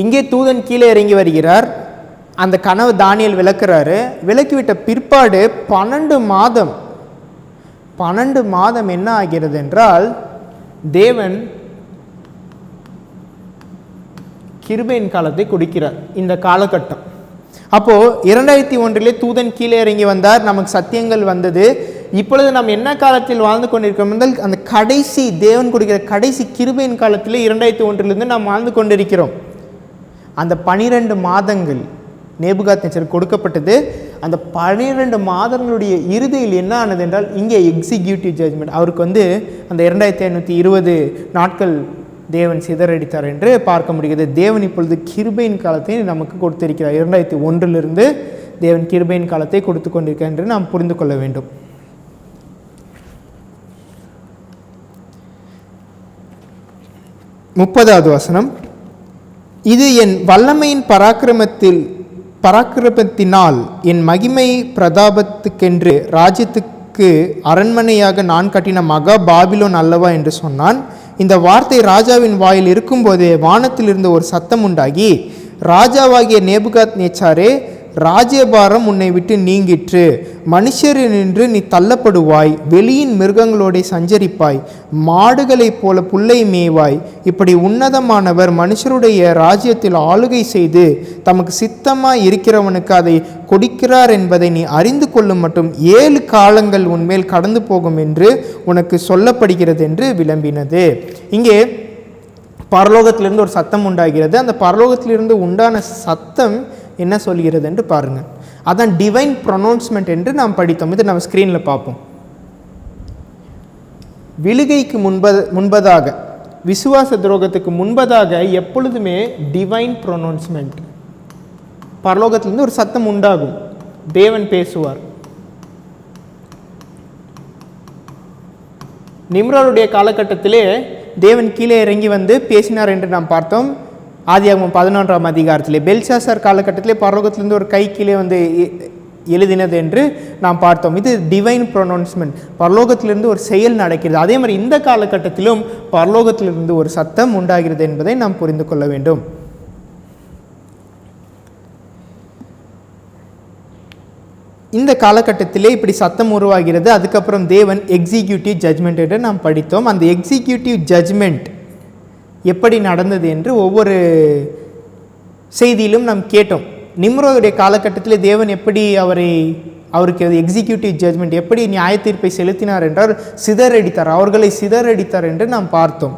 இங்கே தூதன் கீழே இறங்கி வருகிறார். அந்த கனவு தானியேல் விளக்குறாரு. விளக்கிவிட்ட பிற்பாடு 12 மாதம் என்ன ஆகிறது என்றால் தேவன் கிருபையின் காலத்தை கொடுக்கிறார். இந்த காலகட்டம் அப்போது 2001 தூதன் கீழே இறங்கி வந்தார், நமக்கு சத்தியங்கள் வந்தது. இப்பொழுது நாம் என்ன காலத்தில் வாழ்ந்து கொண்டிருக்கிறோம் என்றால் அந்த கடைசி தேவன் கொடுக்கிற கடைசி கிருபையின் காலத்தில் 2001 நாம் வாழ்ந்து கொண்டிருக்கிறோம். அந்த 12 மாதங்கள் நேபுகாத்நேச்சர் கொடுக்கப்பட்டது. அந்த 12 மாதங்களுடைய இறுதியில் என்ன ஆனது என்றால் இங்கே எக்ஸிக்யூட்டிவ் ஜட்ஜ்மெண்ட். அவருக்கு அந்த 2520 நாட்கள் தேவன் சிதறடித்தார் என்று பார்க்க முடிகிறது. தேவன் இப்பொழுது கிருபையின் காலத்தை நமக்கு கொடுத்திருக்கிறார். 2001 தேவன் கிருபையின் காலத்தை கொடுத்து கொண்டிருக்கிறார் என்று நாம் புரிந்து கொள்ள வேண்டும். 30வது வசனம், இது என் வல்லமையின் பராக்கிரமத்தினால் என் மகிமை பிரதாபத்துக்கென்று ராஜ்யத்துக்கு அரண்மனையாக நான் கட்டின மகா பாபிலோன் அல்லவா என்று சொன்னான். இந்த வார்த்தை ராஜாவின் வாயில் இருக்கும்போதே வானத்திலிருந்து ஒரு சத்தம் உண்டாகி, ராஜாவாகிய நேபுகாத்நேச்சாரே, ராஜ்யபாரம் உன்னை விட்டு நீங்கிற்று, மனுஷரினின்று நீ தள்ளப்படுவாய், வெளியின் மிருகங்களோட சஞ்சரிப்பாய், மாடுகளைப் போல புல்லை மேய்வாய். இப்படி உன்னதமானவர் மனுஷருடைய ராஜ்யத்தில் ஆளுகை செய்து தமக்கு சித்தமாய் இருக்கிறவனுக்கு அதை கொடுக்கிறார் என்பதை நீ அறிந்து கொள்ளும் மட்டும் 7 காலங்கள் உன்மேல் கடந்து போகும் என்று உனக்கு சொல்லப்படுகிறது என்று விளம்பினது. இங்கே பரலோகத்திலிருந்து ஒரு சத்தம் உண்டாகிறது. அந்த பரலோகத்திலிருந்து உண்டான சத்தம் என்ன சொல்கிறது என்று பாருங்கள். அதான் டிவைன் ப்ரொனவுன்ஸ்மெண்ட் என்று நாம் படித்தோம். இது நம்ம ஸ்க்ரீனில் பார்ப்போம். விழுகைக்கு முன்பதாக, விசுவாச துரோகத்துக்கு முன்பதாக எப்பொழுதுமே டிவைன் ப்ரொனவுன்ஸ்மெண்ட், பரலோகத்திலிருந்து ஒரு சத்தம் உண்டாகும், தேவன் பேசுவார். நிம்ரோதுடைய காலகட்டத்திலே தேவன் கீழே இறங்கி வந்து பேசினார் என்று நாம் பார்த்தோம். ஆதியாகமம் 11ஆம் அதிகாரத்திலே பெல்ஷாசார் காலகட்டத்திலே பரலோகத்திலிருந்து ஒரு கை கீழே வந்து எழுதினது என்று நாம் பார்த்தோம். இது டிவைன் ப்ரொனவுன்ஸ்மெண்ட், பரலோகத்திலிருந்து ஒரு செயல் நடக்கிறது. அதே மாதிரி இந்த காலகட்டத்திலும் பரலோகத்திலிருந்து ஒரு சத்தம் உண்டாகிறது என்பதை நாம் புரிந்து கொள்ள வேண்டும். இந்த காலகட்டத்திலே இப்படி சத்தம் உருவாகிறது. அதுக்கப்புறம் தேவன் எக்ஸிக்யூட்டிவ் ஜட்ஜ்மெண்ட் என்று நாம் படித்தோம். அந்த எக்ஸிக்யூட்டிவ் ஜட்ஜ்மெண்ட் எப்படி நடந்தது என்று ஒவ்வொரு செய்தியிலும் நாம் கேட்டோம். நிம்ரோதுடைய காலகட்டத்தில் தேவன் எப்படி அவருக்கு எக்ஸிக்யூட்டிவ் ஜட்ஜ்மெண்ட், எப்படி நியாய தீர்ப்பை செலுத்தினார் என்றால் சிதறடித்தார், அவர்களை சிதறடித்தார் என்று நாம் பார்த்தோம்.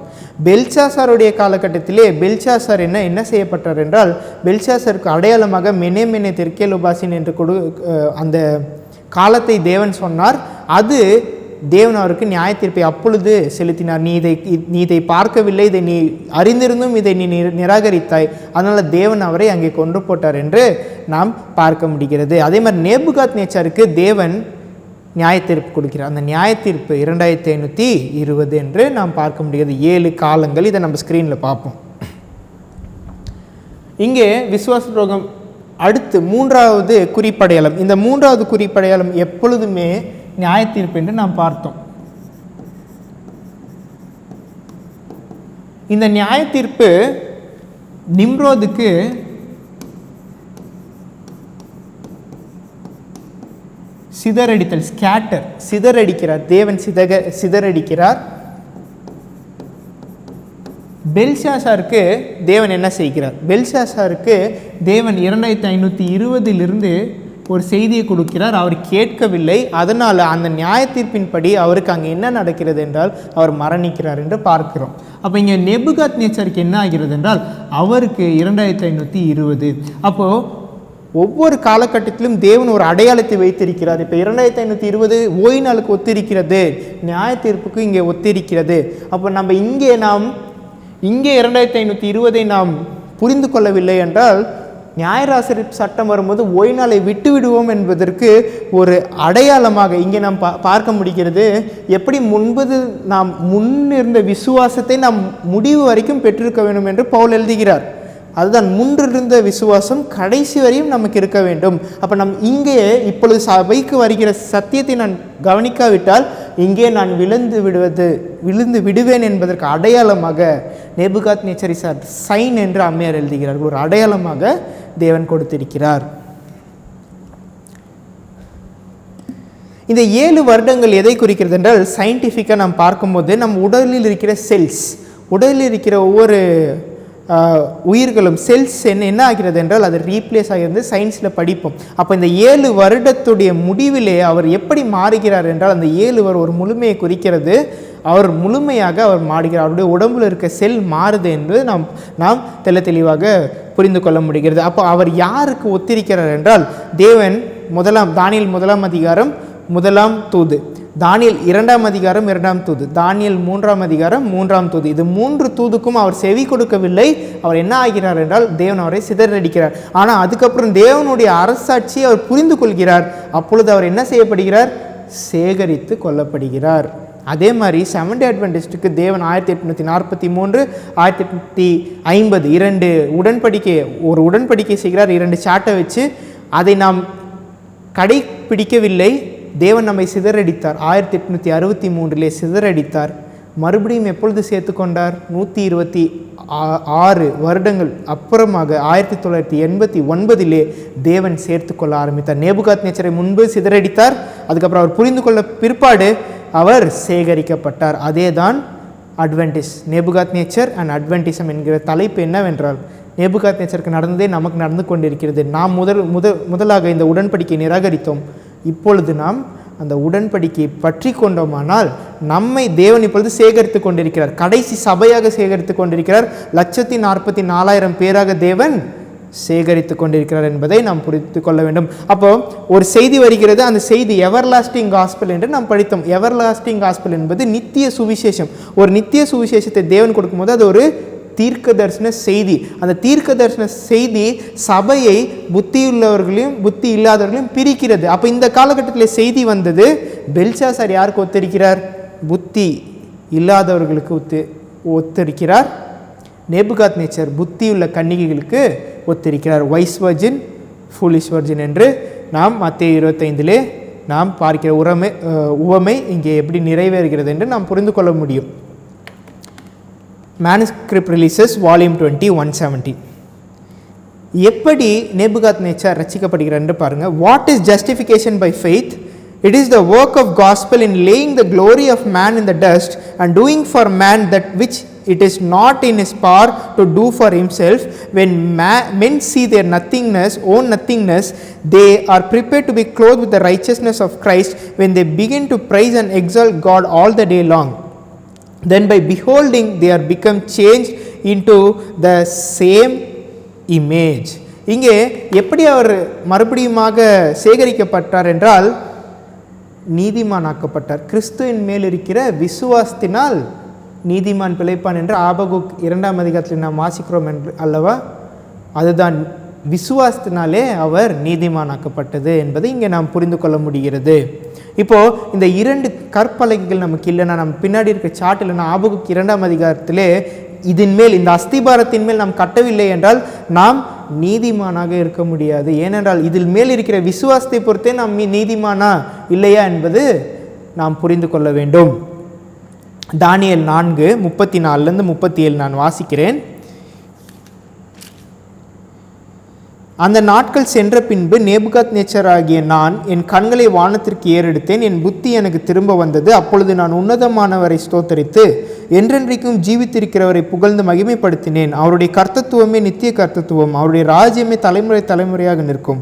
பெல்ஷாசாருடைய காலகட்டத்திலே பெல்ஷாசார் என்ன செய்யப்பட்டார் என்றால், பெல்ஷாசாருக்கு அடையாளமாக மெனே தெர்கேலுபாசின் என்று அந்த காலத்தை தேவன் சொன்னார். அது தேவன் அவருக்கு நியாய தீர்ப்பை அப்பொழுது செலுத்தினார். நீ இதை பார்க்கவில்லை, இதை நீ அறிந்திருந்தும் இதை நீ நிராகரித்தாய், அதனால் தேவன் அவரை அங்கே கொன்று போட்டார் என்று நாம் பார்க்க முடிகிறது. அதே மாதிரி நேபுகாத்நேச்சாருக்கு தேவன் நியாய தீர்ப்பு கொடுக்கிறார். அந்த நியாய தீர்ப்பு 2520 என்று நாம் பார்க்க முடிகிறது. 7 காலங்கள். இதை நம்ம ஸ்க்ரீனில் பார்ப்போம். இங்கே விசுவாச துரோகம் அடுத்து 3வது குறிப்படையாளம். இந்த 3வது குறிப்படையாளம் எப்பொழுதுமே நியாய தீர்ப்பு என்று நாம் பார்த்தோம். இந்த நியாய தீர்ப்பு நிம்ரோதுக்கு சிதறடித்தல், ஸ்கேட்டர், சிதறடிக்கிறார். தேவன் சிதறடிக்கிறார். பெல்ஷாசாருக்கு தேவன் என்ன செய்கிறார்? பெல்ஷாசாருக்கு தேவன் 2520 ஒரு செய்தியை கொடுக்கிறார். அவர் கேட்கவில்லை. அதனால் அந்த நியாய தீர்ப்பின்படி அவருக்கு அங்கே என்ன நடக்கிறது என்றால் அவர் மரணிக்கிறார் என்று பார்க்கிறோம். அப்போ இங்கே நேபுகாத்நேச்சாருக்கு என்ன ஆகிறது என்றால் அவருக்கு 2520. அப்போது ஒவ்வொரு காலகட்டத்திலும் தேவன் ஒரு அடையாளத்தை வைத்திருக்கிறார். இப்போ 2520 ஓய்வு நாளுக்கு ஒத்திருக்கிறது, நியாய தீர்ப்புக்கு இங்கே ஒத்திருக்கிறது. அப்போ நம்ம இங்கே 2520 நாம் புரிந்து கொள்ளவில்லை என்றால் நியாயராசரி சட்டம் வரும்போது ஓய்வு நாளை விட்டு விடுவோம் என்பதற்கு ஒரு அடையாளமாக இங்கே நாம் பார்க்க முடிகிறது. எப்படி நாம் முன்னிருந்த விசுவாசத்தை நாம் முடிவு வரைக்கும் பெற்றிருக்க வேண்டும் என்று பவுல் எழுதுகிறார். அதுதான் முன்னிருந்த விசுவாசம் கடைசி வரையும் நமக்கு இருக்க வேண்டும். அப்போ இங்கே இப்பொழுது சபைக்கு வருகிற சத்தியத்தை நான் கவனிக்காவிட்டால் இங்கே நான் விழுந்து விடுவேன் என்பதற்கு அடையாளமாக நேபுகாத்நேச்சர் சைன் என்று அம்மையார் எழுதுகிறார். ஒரு அடையாளமாக தேவன் கொடுத்திருக்கிறார். இந்த 7 வருடங்கள் எதை குறிக்கிறது என்றால் சயின்டிஃபிக்காக நாம் பார்க்கும்போது நம் உடலில் இருக்கிற செல்ஸ், உடலில் இருக்கிற ஒவ்வொரு உயிர்களும் செல்ஸ் என்ன ஆகிறது என்றால் அது ரீப்ளேஸ் ஆகிறது. சயின்ஸில் படிப்போம். அப்போ இந்த 7 வருடத்துடைய முடிவிலே அவர் எப்படி மாறுகிறார் என்றால் அந்த 7 ஒரு முழுமையை குறிக்கிறது. அவர் முழுமையாக மாறுகிறார். அவருடைய உடம்பில் இருக்க செல் மாறுது என்று நாம் தெளிவாக புரிந்து கொள்ள முடிகிறது. அப்போ அவர் யாருக்கு ஒத்திருக்கிறார் என்றால் தேவன் தானியேல் 1ஆம் அதிகாரம் 1ஆம் தூது, தானியேல் 2ஆம் அதிகாரம் 2ஆம் தூது, தானியேல் 3ஆம் அதிகாரம் 3ஆம் தூது. இது 3 தூதுக்கும் அவர் செவி கொடுக்கவில்லை. அவர் என்ன ஆகிறார் என்றால் தேவன் அவரை சிதறடிக்கிறார். ஆனால் அதுக்கப்புறம் தேவனுடைய அரசாட்சியை அவர் புரிந்து கொள்கிறார். அப்பொழுது அவர் என்ன செய்யப்படுகிறார்? சேகரித்து கொள்ளப்படுகிறார். அதே மாதிரி செவன்த் டே அட்வென்டிஸ்டுக்கு தேவன் 1843 1850 2 உடன்படிக்கை, ஒரு உடன்படிக்கை செய்கிறார் 2 சாட்டை வச்சு. அதை நாம் கடைப்பிடிக்கவில்லை. தேவன் நம்மை சிதறடித்தார். 1863 சிதறடித்தார். மறுபடியும் எப்பொழுது சேர்த்து கொண்டார்? 126 வருடங்கள் அப்புறமாக 1989 தேவன் சேர்த்து கொள்ள ஆரம்பித்தார். நேபுகாத்நேச்சரை முன்பு சிதறடித்தார். அதுக்கப்புறம் அவர் புரிந்து கொள்ள பிற்பாடு அவர் சேகரிக்கப்பட்டார். அதே தான் அட்வென்டிஸ். நேபுகாத்நேச்சர் அண்ட் அட்வென்டிசம் என்கிற தலைப்பு என்னவென்றால், நேபுகாத்நேச்சருக்கு நடந்ததே நமக்கு நடந்து கொண்டிருக்கிறது. நாம் முதலாக இந்த உடன்படிக்கையை நிராகரித்தோம். இப்பொழுது நாம் அந்த உடன்படிக்கையை பற்றி கொண்டோமானால் நம்மை தேவன் இப்பொழுது சேகரித்து கொண்டிருக்கிறார். கடைசி சபையாக சேகரித்து கொண்டிருக்கிறார். 144,000 பேராக தேவன் சேகரித்து கொண்டிருக்கிறார் என்பதை நாம் புரிந்து கொள்ள வேண்டும். அப்போ ஒரு செய்தி வருகிறது. அந்த செய்தி எவர்லாஸ்டிங் காஸ்பல் என்று நாம் படித்தோம். எவர்லாஸ்டிங் காஸ்பல் என்பது நித்திய சுவிசேஷம். ஒரு நித்திய சுவிசேஷத்தை தேவன் கொடுக்கும்போது அது ஒரு தீர்க்க தரிசன செய்தி. அந்த தீர்க்க தரிசன செய்தி சபையை புத்தியுள்ளவர்களையும் புத்தி இல்லாதவர்களையும் பிரிக்கிறது. அப்போ இந்த காலகட்டத்தில் செய்தி வந்தது. பெல்ஷாசார் யாருக்கு ஒத்திருக்கிறார்? புத்தி இல்லாதவர்களுக்கு ஒத்திருக்கிறார். நேபுகாத்நேச்சர் புத்தியுள்ள கன்னிகைகளுக்கு ஒத்திருக்கிறார். வைஸ் வர்ஜின், ஃபூலிஷ் வர்ஜின் என்று நாம் மத்தேயு 25 நாம் பார்க்கிற உவமை இங்கே எப்படி நிறைவேறுகிறது என்று நாம் புரிந்து கொள்ள முடியும். Manuscript releases volume 20 170. எப்படி நேபுகாத்நேச்சர் ரட்சிக்கப்படுகிறார் என்று பாருங்கள். What is justification by faith? It is the work of gospel in laying the glory of man in the dust and doing for man that which it is not in his power to do for himself. When men see their own nothingness, they are prepared to be clothed with the righteousness of Christ when they begin to praise and exalt God all the day long. Then by beholding they are become changed into the same image. இங்கே எப்படி அவர் மறுபடியுமாக சேகரிக்கப்பட்டார் என்றால் நீதிமானாக்கப்பட்டார். கிறிஸ்துவின் மேல் இருக்கிற விசுவாசத்தினால் நீதிமான் பிழைப்பான் என்று ஆபகுக் 2ஆம் அதிகாரத்தில் நாம் வாசிக்கிறோம் என்று அல்லவா? அதுதான் விசுவாசத்தினாலே அவர் நீதிமானாக்கப்பட்டது என்பதை இங்கே நாம் புரிந்து கொள்ள முடிகிறது. இப்போது இந்த 2 கற்பலகைகள் நமக்கு இல்லைன்னா, நம்ம பின்னாடி இருக்க சாட் இல்லைன்னா, ஆபகுக் 2ஆம் அதிகாரத்திலே இதன் மேல், இந்த அஸ்திபாரத்தின் மேல் நாம் கட்டவில்லை என்றால் நாம் நீதிமானாக இருக்க முடியாது. ஏனென்றால் இதில் மேல் இருக்கிற விசுவாசத்தை பொறுத்தே நாம் நீதிமானா இல்லையா என்பது நாம் புரிந்து கொள்ள வேண்டும். தானியேல் 4:34-37 நான் வாசிக்கிறேன். அந்த நாட்கள் சென்ற பின்பு நேபுகாத்நேச்சராகிய நான் என் கண்களை வானத்திற்கு ஏறெடுத்தேன். என் புத்தி எனக்கு திரும்ப வந்தது. அப்பொழுது நான் உன்னதமானவரை ஸ்தோத்தரித்து என்றென்றைக்கும் ஜீவித்திருக்கிறவரை புகழ்ந்து மகிமைப்படுத்தினேன். அவருடைய கர்த்தத்துவமே நித்திய கர்த்தத்துவம், அவருடைய ராஜ்யமே தலைமுறை தலைமுறையாக நிற்கும்.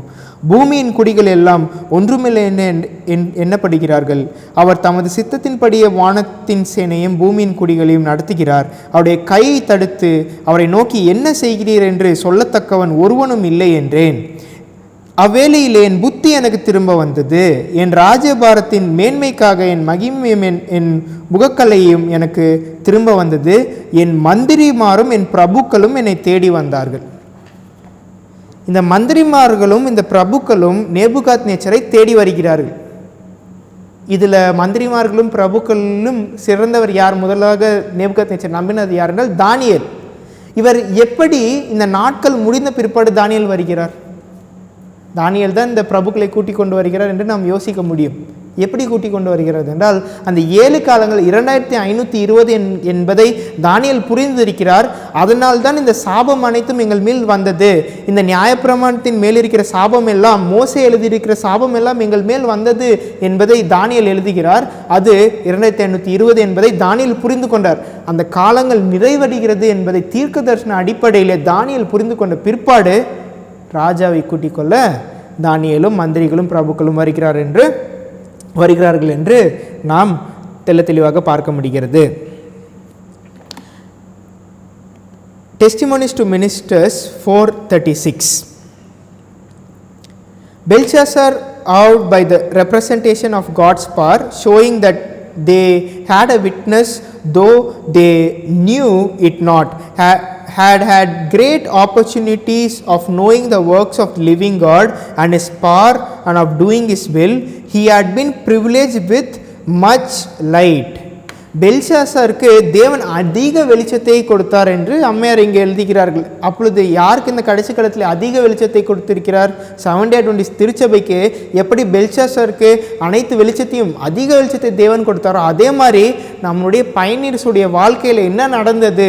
பூமியின் குடிகள் எல்லாம் ஒன்றுமில்லை எண்ணப்படுகிறார்கள். அவர் தமது சித்தத்தின்படியே வானத்தின் சேனையும் பூமியின் குடிகளையும் நடத்துகிறார். அவருடைய கையை தடுத்து அவரை நோக்கி என்ன செய்கிறீர் என்று சொல்லத்தக்கவன் ஒருவனும் இல்லை என்றேன். அவ்வேளையிலே என் புத்தி எனக்கு திரும்ப வந்தது. என் ராஜபாரத்தின் மேன்மைக்காக என் மகிமையும் என் முகக்கலையும் எனக்கு திரும்ப வந்தது. என் மந்திரிமாரும் என் பிரபுக்களும் என்னை தேடி வந்தார்கள். இந்த மந்திரிமார்களும் இந்த பிரபுக்களும் நேபுகாத்நேச்சரை தேடி வருகிறார்கள். இதில் மந்திரிமார்களும் பிரபுக்களும் சிறந்தவர் யார்? முதலாக நேபுகாத்நேச்சர் நம்பினது யார் என்றால் தானியேல். இவர் எப்படி இந்த நாட்கள் முடிந்த பிற்பாடு தானியேல் வருகிறார்? தானியேல் தான் இந்த பிரபுக்களை கூட்டிக் கொண்டு வருகிறார் என்று நாம் யோசிக்க முடியும். எப்படி கூட்டிக் கொண்டு வருகிறது என்றால், அந்த 7 காலங்கள் 2520 என்பதை தானியேல் புரிந்திருக்கிறார். அதனால் தான் இந்த சாபம் அனைத்தும் எங்கள் மேல் வந்தது. இந்த நியாயப்பிரமாணத்தின் மேல் இருக்கிற சாபம் எல்லாம், மோசே எழுதியிருக்கிற சாபம் எல்லாம் எங்கள் மேல் வந்தது என்பதை தானியேல் எழுதுகிறார். அது 2520 என்பதை தானியேல் புரிந்து கொண்டார். அந்த காலங்கள் நிறைவடைகிறது என்பதை தீர்க்க தரிசன அடிப்படையில் தானியேல் புரிந்து கொண்ட பிற்பாடு ராஜாவை கூட்டிக் கொள்ள தானியேலும் மந்திரிகளும் பிரபுக்களும் வருகிறார்கள் என்று நாம் தெளிவாக பார்க்க முடிகிறது. Testimonies to Ministers 4:36. Belshazzar, awed by the representation of God's power, showing that they had a witness, though they knew it not, had great opportunities of knowing the works of the living God and His power and of doing His will. He had been privileged with much light. பெல்ஷாசாருக்கு தேவன் அதிக வெளிச்சத்தை கொடுத்தார் என்று அம்மையார் இங்கே எழுதுகிறார்கள். அப்பொழுது யாருக்கு இந்த கடைசி காலத்தில் அதிக வெளிச்சத்தை கொடுத்திருக்கிறார்? செவன்த் டே அட்வென்டிஸ்ட் திருச்சபைக்கு எப்படி பெல்ஷாசாருக்கு அனைத்து வெளிச்சத்தையும் அதிக வெளிச்சத்தை தேவன் கொடுத்தாரோ, அதே மாதிரி நம்முடைய பயனீர்ஸுடைய வாழ்க்கையில் என்ன நடந்தது,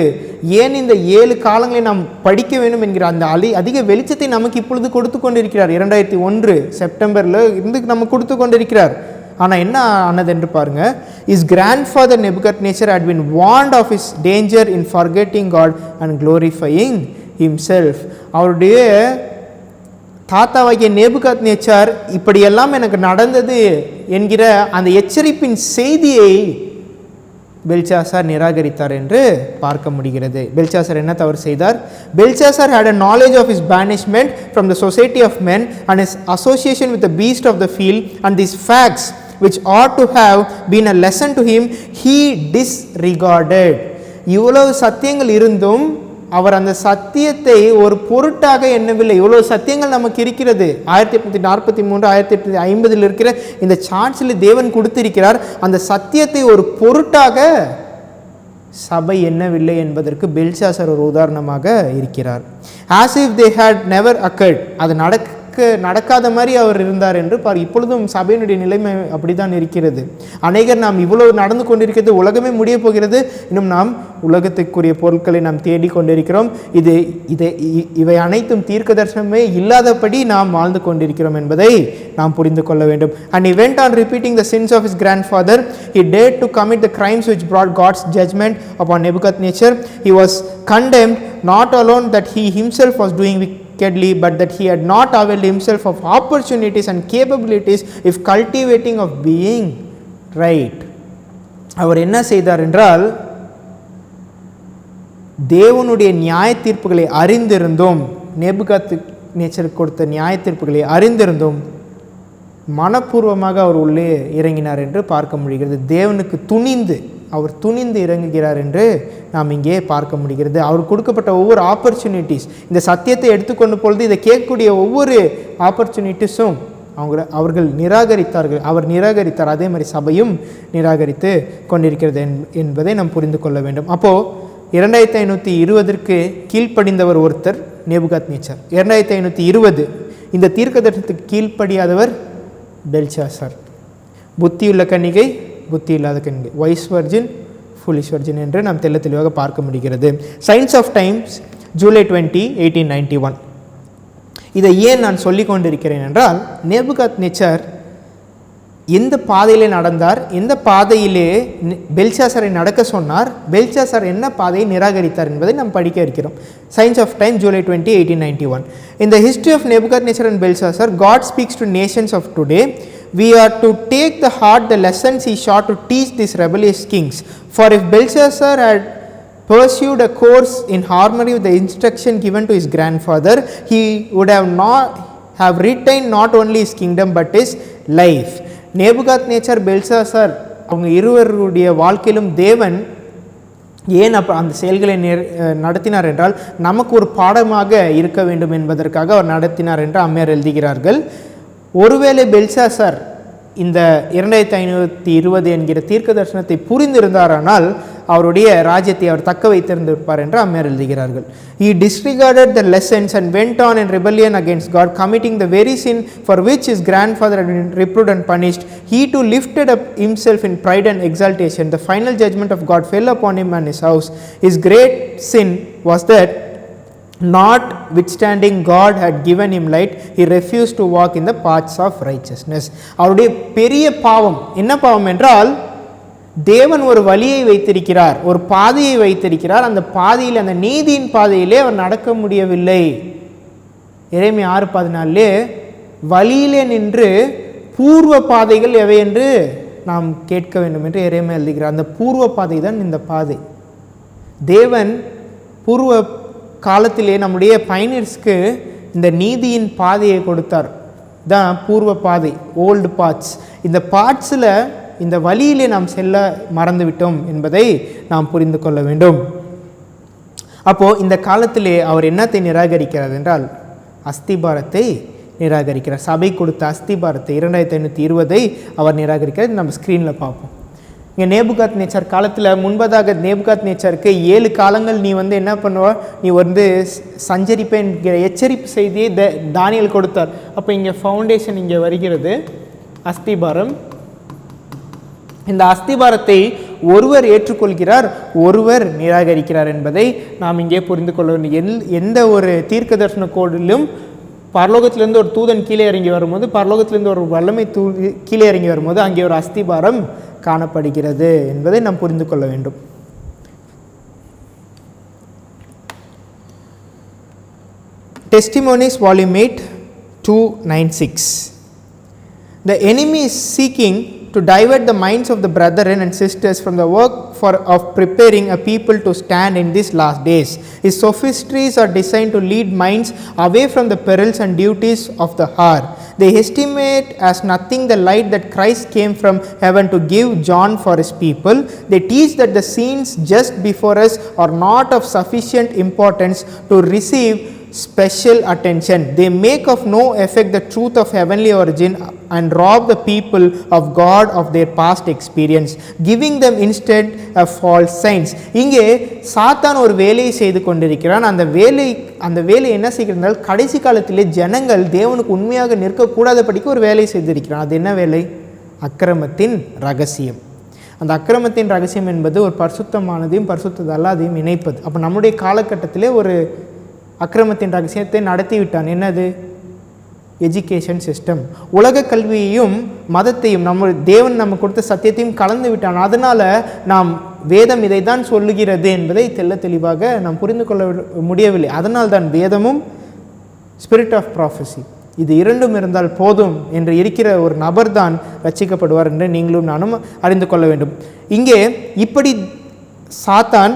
ஏன் இந்த 7 காலங்களை நாம் படிக்க வேண்டும் என்கிற அந்த அதிக வெளிச்சத்தை நமக்கு இப்பொழுது கொடுத்து கொண்டிருக்கிறார். 2001 செப்டம்பரில் இருந்து நம்ம கொடுத்து கொண்டிருக்கிறார். ஆனால் என்ன ஆனது என்று பாருங்க. His grandfather Nebuchadnezzar had been warned of his danger in forgetting God and glorifying himself. அவருடைய தாத்தாவாகிய நேபுகாத்நேச்சார் இப்படியெல்லாம் எனக்கு நடந்தது என்கிற அந்த எச்சரிப்பின் செய்தியை பெல்ஷாசார் நிராகரித்தார் என்று பார்க்க முடிகிறது. பெல்ஷாசார் என்ன தவறு செய்தார்? Belshazzar had a knowledge of his banishment from the society of men and his association with the beast of the field, and these facts which ought to have been a lesson to him, he disregarded. இவ்வளவு சத்தியங்கள் இருந்தும் அவர் அந்த சத்தியத்தை ஒரு பொருட்டாக எண்ணவில்லை. இவ்வளவு சத்தியங்கள் நமக்கு இருக்கிறது. 1843 1850 இருக்கிற இந்த சார்ட்ஸில் தேவன் கொடுத்திருக்கிறார். அந்த சத்தியத்தை ஒரு பொருட்டாக சபை எண்ணவில்லை என்பதற்கு பெல்ஷாசார் ஒரு உதாரணமாக இருக்கிறார். as if they had never occurred, அது நடக்காத மாதிரி அவர் இருந்தார் என்று இப்பொழுதும் சபையினுடைய நிலைமை அப்படித்தான் இருக்கிறது. அநேகர் நாம் இவ்வளவு நடந்து கொண்டிருக்கிறது, உலகமே முடிய போகிறது, இன்னும் நாம் உலகத்துக்குரிய பொருட்களை நாம் தேடி கொண்டிருக்கிறோம். இவை அனைத்தும் தீர்க்க தரிசனமே இல்லாதபடி நாம் வாழ்ந்து கொண்டிருக்கிறோம் என்பதை நாம் புரிந்து கொள்ள வேண்டும். And he went on repeating the sins of his grandfather. He dared to commit the crimes which brought God's judgment upon Nebuchadnezzar. He was condemned not alone that he himself was doing wickedly, but that he had not availed himself of opportunities and capabilities if cultivating of being right. அவர் என்ன செய்தார் என்றால், தேவனுடைய நியாய தீர்ப்புகளை அறிந்திருந்தோம், Nebuchadnezzar கொடுத்த நியாய தீர்ப்புகளை அறிந்திருந்தோம், மனப்பூர்வமாக அவர் உள்ளே இறங்கினார் என்று பார்க்க முடிகிறது. தேவனுக்கு அவர் துணிந்து இறங்குகிறார் என்று நாம் இங்கே பார்க்க முடிகிறது. அவர் கொடுக்கப்பட்ட ஒவ்வொரு ஆப்பர்ச்சுனிட்டிஸ், இந்த சத்தியத்தை எடுத்துக்கொண்ட பொழுது இதை கேட்கக்கூடிய ஒவ்வொரு ஆப்பர்ச்சுனிட்டிஸும் அவர்கள் நிராகரித்தார்கள். அவர் நிராகரித்தார், அதே மாதிரி சபையும் நிராகரித்து கொண்டிருக்கிறது என்பதை நாம் புரிந்து கொள்ள வேண்டும். அப்போது 2520 கீழ்ப்படிந்தவர் ஒருத்தர் நேபுகாத்நேச்சர். 2520 இந்த தீர்க்க தரிசனத்துக்கு கீழ்ப்படியாதவர் பெல்ஷாசார். புத்தியுள்ள கன்னிகை, புத்தி இல்லாத கன்னிகை, வைஸ் வர்ஜின், ஃபுலிஷ் வர்ஜின் என்று நாம் தெளிவாக பார்க்க முடிகிறது. Signs of Times July 20, 1891. இதை ஏன் நான் சொல்லிக் கொண்டிருக்கிறேன் என்றால், நேபுகாத்நேச்சர் எந்த பாதையிலே நடந்தார், எந்த பாதையிலே பெல்ஷாசாரை நடக்க சொன்னார், பெல்ஷாசார் என்ன பாதையை நிராகரித்தார் என்பதை நாம் படிக்க இருக்கிறோம். Signs of Time July 20, 1891. In the history of Nebuchadnezzar and Belshazzar, God speaks to nations of today. We are to take the heart the lessons he sought to teach these rebellious kings. For if Belshazzar had pursued a course in harmony with the instruction given to his grandfather, he would have retained not only his kingdom but his life. Nebuchadnezzar, Belshazzar அவங்க இருவருடைய வாழ்க்கையிலும் தேவன் ஏன் அந்த செயல்களை நடத்தினார் என்றால், நமக்கு ஒரு பாடமாக இருக்க வேண்டும் என்பதற்காக அவர் நடத்தினார் என்று அம்மையார் எழுதுகிறார்கள். ஒருவேளை பெல்ஷாசார் இந்த 2520 என்கிற தீர்க்க தரிசனத்தை புரிந்திருந்தாரானால் அவருடைய ராஜ்யத்தை அவர் தக்க வைத்திருந்திருப்பார் என்று அம்மையார் எழுதுகிறார்கள். He disregarded the lessons and went on in rebellion against God, committing the very sin for which his grandfather had been reproved and punished. He too lifted up himself in pride and exaltation. The final judgment of God fell upon him and his house. His great sin was that, notwithstanding God had given him light, he refused to walk in the paths of righteousness. அவருடைய பெரிய பாவம் என்ன பாவம் என்றால், தேவன் ஒரு வழியை வைத்திருக்கிறார், ஒரு பாதையை வைத்திருக்கிறார், அந்த பாதையில், அந்த நீதியின் பாதையிலே அவர் நடக்க முடியவில்லை. எரேமியா 6:14 வழியிலே நின்று பூர்வ பாதைகள் எவை என்று நாம் கேட்க வேண்டும் என்று எரேமியா எழுதுகிறார். அந்த பூர்வ பாதை தான் இந்த பாதை. தேவன் பூர்வ காலத்திலே நம்முடைய பயனர்ஸ்க்கு இந்த நீதியின் பாதையை கொடுத்தார். தான் பூர்வ பாதை, ஓல்டு பார்ட்ஸ். இந்த பார்ட்ஸில் இந்த வழியிலே நாம் செல்ல மறந்துவிட்டோம் என்பதை நாம் புரிந்து கொள்ள வேண்டும். அப்போது இந்த காலத்திலே அவர் என்னத்தை நிராகரிக்கிறார் என்றால் அஸ்திபாரத்தை நிராகரிக்கிறார். சபை கொடுத்த அஸ்திபாரத்தை 2520 அவர் நிராகரிக்கிறார். நம்ம ஸ்க்ரீனில் பார்ப்போம். இங்கே நேபுகாத் நேச்சார் காலத்தில் முன்பதாக நேபுகாத் நேச்சாருக்கு 7 காலங்கள் நீ என்ன பண்ணுவ, நீ சஞ்சரிப்பேன்கிற எச்சரிப்பு செய்தியை தானியேல் கொடுத்தார். அப்போ இங்கே ஃபவுண்டேஷன் இங்கே வருகிறது, அஸ்திபாரம். இந்த அஸ்திபாரத்தை ஒருவர் ஏற்றுக்கொள்கிறார், ஒருவர் நிராகரிக்கிறார் என்பதை நாம் இங்கே புரிந்து கொள்ள வேண்டும். எந்த ஒரு தீர்க்க தரிசன கோடிலும் பரலோகத்திலிருந்து ஒரு தூதன் கீழே இறங்கி வரும்போது, பரலோகத்திலிருந்து ஒரு வல்லமை கீழே இறங்கி வரும்போது அங்கே ஒரு அஸ்திபாரம் காணப்படுகிறது என்பதை நாம் புரிந்து கொள்ள வேண்டும். Testimonies volume 8 296. The enemy is seeking to divert the minds of the brethren and sisters from the work of preparing a people to stand in these last days. His sophistries are designed to lead minds away from the perils and duties of the hour. They estimate as nothing the light that Christ came from heaven to give John for his people. They teach that the scenes just before us are not of sufficient importance to receive special attention. They make of no effect the truth of heavenly origin and rob the people of God of their past experience, giving them instead a false signs. இங்கே சாத்தான் ஒரு வேலையை செய்து கொண்டிருக்கிறான். அந்த வேலை என்ன செய்கிறார்கள், கடைசி காலத்திலே ஜனங்கள் தேவனுக்கு உண்மையாக நிற்கக்கூடாதபடிக்கு ஒரு வேலை செய்திருக்கிறான். அது என்ன வேலை? அக்கிரமத்தின் ரகசியம். அந்த அக்கிரமத்தின் ரகசியம் என்பது ஒரு பரிசுத்தமானதையும் பரிசுத்த அல்லாதையும் இணைப்பது. அப்போ நம்முடைய காலகட்டத்திலே ஒரு அக்கிரமத்தின் ரகசியத்தை நடத்திவிட்டான். என்னது? Education system. உலக கல்வியையும் மதத்தையும் தேவன் நம்ம கொடுத்த சத்தியத்தையும் கலந்து விட்டான். அதனால் நாம் வேதம் இதை தான் சொல்லுகிறது என்பதை தெளிவாக நாம் புரிந்து கொள்ள முடியவில்லை. அதனால் தான் வேதமும் ஸ்பிரிட் ஆஃப் ப்ராஃபஸி இது இரண்டும் இருந்தால் போதும் என்று இருக்கிற ஒரு நபர் தான் ரட்சிக்கப்படுவார் என்று நீங்களும் நானும் அறிந்து கொள்ள வேண்டும். இங்கே இப்படி சாத்தான்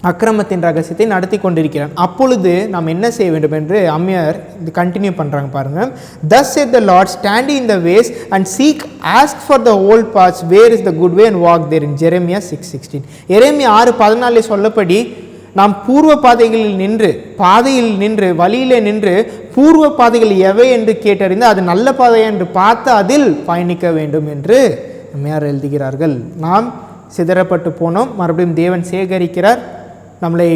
அக்கிரமத்தின் ரகசியத்தை நடத்தி கொண்டிருக்கிறான். அப்பொழுது நாம் என்ன செய்ய வேண்டும் என்று அம்மையார் இது கண்டினியூ பண்ணுறாங்க பாருங்கள். Thus said the Lord, stand in the ways and seek, ask for the old paths, where is the good way, and walk therein. Jeremiah 6:16. எரேமியா 6:14 சொல்லப்படி நாம் பூர்வ பாதையில் நின்று வழியிலே நின்று பூர்வ பாதைகள் எவை என்று கேட்டறிந்து அது நல்ல பாதை என்று பார்த்து அதில் பயணிக்க வேண்டும் என்று அம்மையார் எழுதுகிறார்கள். நாம் சிதறப்பட்டு போனோம், மறுபடியும் தேவன் சேகரிக்கிறார், நம்மளை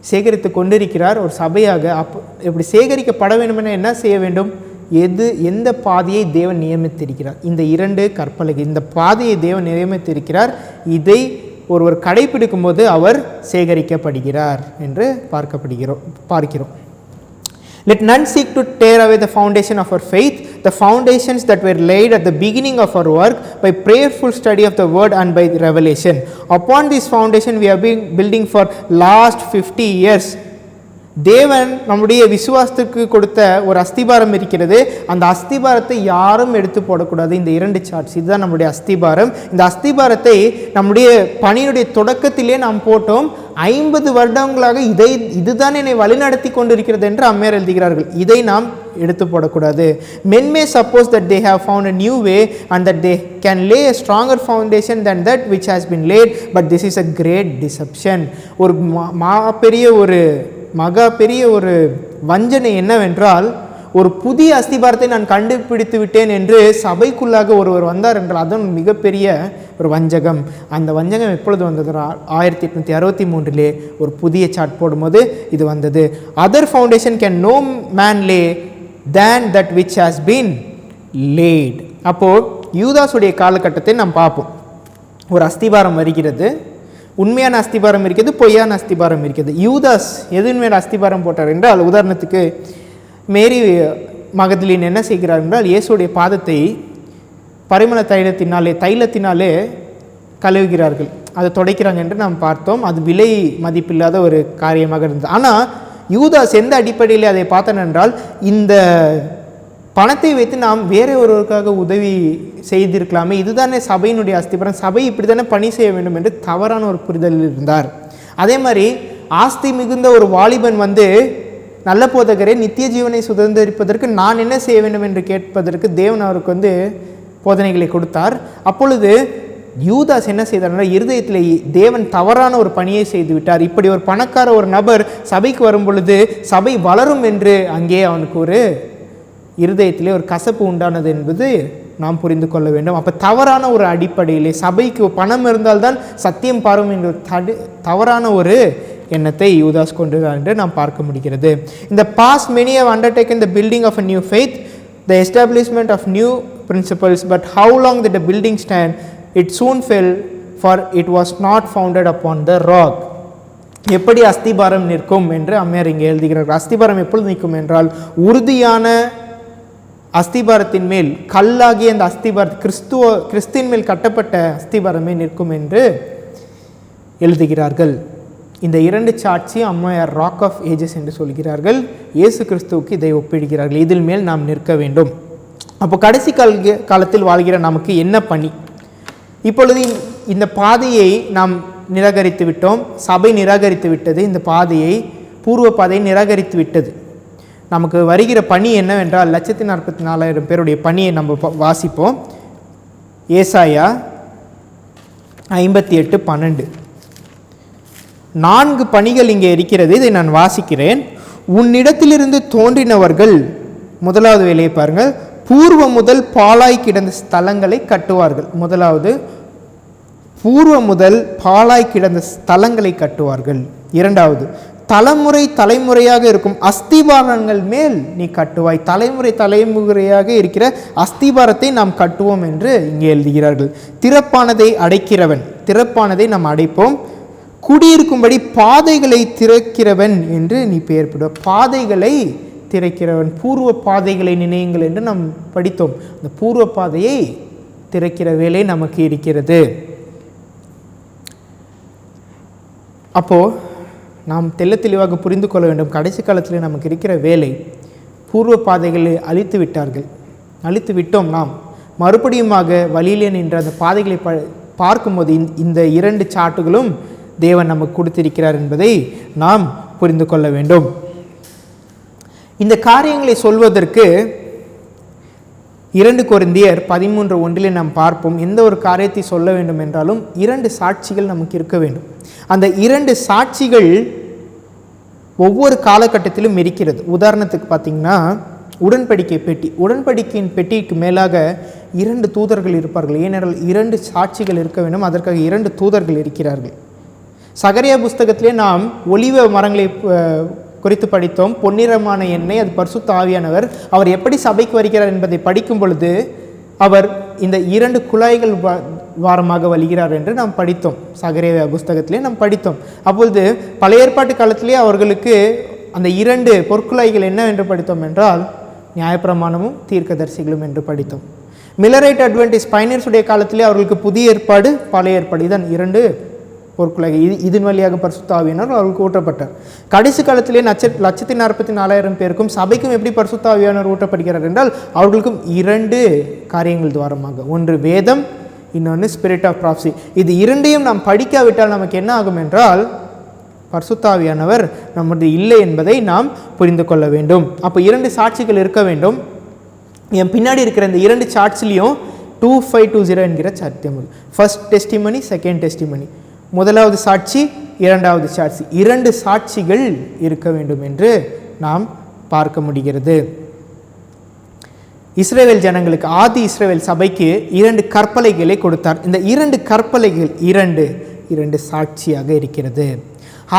சேகரித்து கொண்டிருக்கிறார் ஒரு சபையாக. இப்படி சேகரிக்கப்பட வேண்டும் என என்ன செய்ய வேண்டும்? எந்த பாதையை தேவன் நியமித்திருக்கிறார்? இந்த 2 கற்பலகை, இந்த பாதையை தேவன் நியமித்திருக்கிறார். இதை ஒருவர் கடைபிடிக்கும் போது அவர் சேகரிக்கப்படுகிறார் என்று பார்க்கிறோம். Let none seek to tear away the foundation of our faith, the foundations that were laid at the beginning of our work by prayerful study of the word and by revelation. Upon this foundation we have been building for last 50 years. தேவன் நம்முடைய விசுவாசத்துக்கு கொடுத்த ஒரு அஸ்திபாரம் இருக்கிறது. அந்த அஸ்திபாரத்தை யாரும் எடுத்து போடக்கூடாது. இந்த 2 சார்ட்ஸ் இதுதான் நம்முடைய அஸ்திபாரம். இந்த அஸ்திபாரத்தை நம்முடைய பணியுடைய தொடக்கத்திலே நாம் போட்டோம். 50 வருடங்களாக இதுதான் என்னை வழிநடத்தி கொண்டிருக்கிறது என்று அம்மையார் எழுதுகிறார்கள். இதை நாம் எடுத்து போடக்கூடாது. Men may suppose that they have found a new way and that they can lay a stronger foundation than that which has been laid, but this is a great deception. ஒரு மகா பெரிய ஒரு வஞ்சனை என்னவென்றால், ஒரு புதிய அஸ்திபாரத்தை நான் கண்டுபிடித்து விட்டேன் என்று சபைக்குள்ளாக ஒருவர் வந்தார் என்றால் அதுவும் மிகப்பெரிய ஒரு வஞ்சகம். அந்த வஞ்சகம் எப்பொழுது வந்தது? 1863 ஒரு புதிய சார்ட் போடும்போது இது வந்தது. Other foundation can no man lay than that which has been laid. அப்போது யூதாசுடைய காலகட்டத்தை நாம் பார்ப்போம். ஒரு அஸ்திபாரம் வருகிறது, உண்மையான அஸ்திபாரம் இருக்கிறது, பொய்யான அஸ்திபாரம் இருக்கிறது. யூதாஸ் எதன் மேல் அஸ்திபாரம் போட்டார் என்றால், உதாரணத்துக்கு மேரி மகதலின் என்ன செய்கிறார் என்றால், இயேசுடைய பாதத்தை பரிமள தைலத்தினாலே கழுவுகிறார்கள், அதை துடைக்கிறாங்க என்று நாம் பார்த்தோம். அது விலை மதிப்பில்லாத ஒரு காரியமாக இருந்தது. ஆனால் யூதாஸ் எந்த அடிப்படையில் அதை பார்த்தன என்றால், இந்த பணத்தை வைத்து நாம் வேற ஒருவருக்காக உதவி செய்திருக்கலாமே, இதுதானே சபையினுடைய அஸ்திபாரம், சபை இப்படி தானே பணி செய்ய வேண்டும் என்று தவறான ஒரு புரிதலில் இருந்தார். அதே மாதிரி ஆஸ்தி மிகுந்த ஒரு வாலிபன் நல்ல போதகரே, நித்திய ஜீவனை சுதந்திரிப்பதற்கு நான் என்ன செய்ய வேண்டும் என்று கேட்பதற்கு தேவன் அவருக்கு போதனைகளை கொடுத்தார். அப்பொழுது யூதாஸ் என்ன செய்தார்னா, இருதயத்தில் தேவன் தவறான ஒரு பணியை செய்து விட்டார். இப்படி ஒரு பணக்கார ஒரு நபர் சபைக்கு வரும் பொழுது சபை வளரும் என்று அங்கே அவனுக்கு ஒரு இருதயத்திலே ஒரு கசப்பு உண்டானது என்பது நாம் புரிந்து கொள்ள வேண்டும். அப்போ தவறான ஒரு அடிப்படையிலே சபைக்கு பணம் இருந்தால்தான் சத்தியம் பாரும் என்ற தவறான ஒரு எண்ணத்தை யூதாஸ் கொண்டுதான் என்று நாம் பார்க்க முடிகிறது. இந்த past many have undertaken the building of a new faith, the establishment of new principles, but how long did the building stand? It soon fell, for it was not founded upon the rock. எப்படி அஸ்திபாரம் நிற்கும் என்று அம்மையார் இங்கே எழுதுகிறார். அஸ்திபாரம் எப்பொழுது நிற்கும் என்றால், உறுதியான அஸ்திபாரத்தின் மேல், கல்லாகிய அந்த கிறிஸ்துவின் மேல் கட்டப்பட்ட அஸ்திபாரமே நிற்கும் என்று எழுதுகிறார்கள். இந்த இரண்டு சாட்சி அம்மையார் ராக் ஆஃப் ஏஜஸ் என்று சொல்கிறார்கள். இயேசு கிறிஸ்துவுக்கு இதை ஒப்பிடுகிறார்கள். இதில் மேல் நாம் நிற்க வேண்டும். அப்போ கடைசி காலத்தில் வாழ்கிற நமக்கு என்ன பணி? இப்பொழுது இந்த பாதையை நாம் நிராகரித்து விட்டோம். சபை நிராகரித்து விட்டது. இந்த பாதையை, பூர்வ பாதையை நிராகரித்து விட்டது. நமக்கு வருகிற பணி என்னவென்றால், 144,000 பேருடைய பணியை நம்ம வாசிப்போம். ஏசாயா 58:12. 4 பணிகள் இங்கே இருக்கிறது. இதை நான் வாசிக்கிறேன். உன்னிடத்திலிருந்து தோன்றினவர்கள், முதலாவது வேலையை பாருங்கள், பூர்வ முதல் பாழாய் கிடந்த ஸ்தலங்களை கட்டுவார்கள். முதலாவது, பூர்வ முதல் பாழாய் கிடந்த ஸ்தலங்களை கட்டுவார்கள். இரண்டாவது, தலைமுறையாக இருக்கும் அஸ்திபாரங்கள் மேல் நீ கட்டுவாய். தலைமுறையாக இருக்கிற அஸ்திபாரத்தை நாம் கட்டுவோம் என்று இங்கே எழுதுகிறார்கள். திறப்பானதை அடைக்கிறவன், திறப்பானதை நாம் அடைப்போம். குடியிருக்கும்படி பாதைகளை திறக்கிறவன் என்று நீ பெயர் பெறுவ. பாதைகளை திறக்கிறவன், பூர்வ பாதைகளை நினையுங்கள் என்று நாம் படித்தோம். அந்த பூர்வ பாதையை திறக்கிற வேலை நமக்கு இருக்கிறது. அப்போது நாம் தெளிவாக புரிந்து கொள்ள வேண்டும். கடைசி காலத்தில் நமக்கு இருக்கிற வேலை, பூர்வ பாதைகளை அழித்து விட்டார்கள், அழித்து விட்டோம். நாம் மறுபடியுமாக வழியிலே நின்ற அந்த பாதைகளை பார்க்கும்போது இந்த 2 சாட்டுகளும் தேவன் நமக்கு கொடுத்திருக்கிறார் என்பதை நாம் புரிந்து கொள்ள வேண்டும். இந்த காரியங்களை சொல்வதற்கு 2 கொரிந்தியர் 13:1 நாம் பார்ப்போம். எந்த ஒரு காரியத்தை சொல்ல வேண்டும் என்றாலும் 2 சாட்சிகள் நமக்கு இருக்க வேண்டும். அந்த 2 சாட்சிகள் ஒவ்வொரு காலகட்டத்திலும் இருக்கிறது. உதாரணத்துக்கு பார்த்தீங்கன்னா, உடன்படிக்கை பெட்டி, உடன்படிக்கையின் பெட்டிக்கு மேலாக 2 தூதர்கள் இருப்பார்கள். ஏனென்றால் 2 சாட்சிகள் இருக்க வேண்டும். அதற்காக 2 தூதர்கள் இருக்கிறார்கள். சகரியா புஸ்தகத்திலே நாம் ஒலிவ மரங்களை குறித்து படித்தோம். பொன்னிறமான எண்ணெய், அது பரிசுத்த ஆவியானவர். அவர் எப்படி சபைக்கு வருகிறார் என்பதை படிக்கும் பொழுது அவர் இந்த 2 குழாய்கள் வாரமாக வருகிறார் என்று நாம் படித்தோம். சகரியா புஸ்தகத்திலே நாம் படித்தோம். அப்பொழுது பழைய ஏற்பாட்டு காலத்திலே அவர்களுக்கு அந்த 2 பொற்குழாய்கள் என்ன என்று படித்தோம் என்றால், நியாயப்பிரமாணமும் தீர்க்கதரிசிகளும் என்று படித்தோம். மில்லரைட் அட்வென்டிஸ்ட் பயனர்ஸுடைய காலத்திலே அவர்களுக்கு புதிய ஏற்பாடு, பழைய ஏற்பாடு, இதன் 2 பொற்குழாய்கள். இதன் வழியாக பரிசுத்த ஆவியானவர் அவர்களுக்கு ஊற்றப்பட்டார். கடைசி காலத்திலே 144,000 பேருக்கும் சபைக்கும் எப்படி பரிசுத்த ஆவியானவர் ஊற்றப்படுகிறார் என்றால், அவர்களுக்கும் 2 காரியங்கள் துவாரமாக, ஒன்று வேதம், இன்னொன்று ஸ்பிரிட் ஆஃப் ப்ராஃபசி. இது 2ஐயும் நாம் படிக்காவிட்டால் நமக்கு என்ன ஆகும் என்றால், பரிசுத்த ஆவியானவர் நமது இல்லை என்பதை நாம் புரிந்து கொள்ள வேண்டும். அப்போ 2 சாட்சிகள் இருக்க வேண்டும். என் பின்னாடி இருக்கிற இந்த 2 சாட்சிலையும் 2520 என்கிற சாத்தியம். First testimony, second testimony. முதலாவது சாட்சி, இரண்டாவது சாட்சி. 2 சாட்சிகள் இருக்க வேண்டும் என்று நாம் பார்க்க முடிகிறது. இஸ்ரவேல் ஜனங்களுக்கு, ஆதி இஸ்ரவேல் சபைக்கு 2 கற்பலைகளை கொடுத்தார். இந்த 2 கற்பலைகள் 2 சாட்சியாக இருக்கிறது.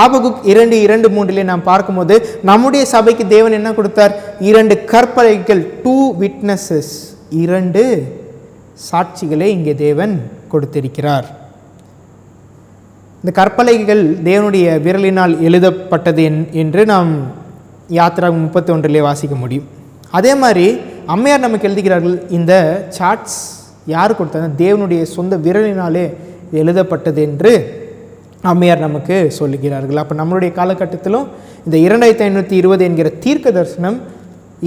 ஆபகுக் 2:2-3 நாம் பார்க்கும்போது நம்முடைய சபைக்கு தேவன் என்ன கொடுத்தார்? 2 கற்பலைகள், 2 விட்னஸஸ், 2 சாட்சிகளை இங்கே தேவன் கொடுத்திருக்கிறார். இந்த கற்பலைகள் தேவனுடைய விரலினால் எழுதப்பட்டது என்று நாம் யாத்திராகம் 31 வாசிக்க முடியும். அதே மாதிரி அம்மையார் நமக்கு எழுதுகிறார்கள், இந்த சார்ட்ஸ் யார் கொடுத்தாங்க? தேவனுடைய சொந்த விரலினாலே எழுதப்பட்டது என்று அம்மையார் நமக்கு சொல்லுகிறார்கள். அப்போ நம்மளுடைய காலகட்டத்திலும் இந்த 2520 என்கிற தீர்க்க தரிசனம்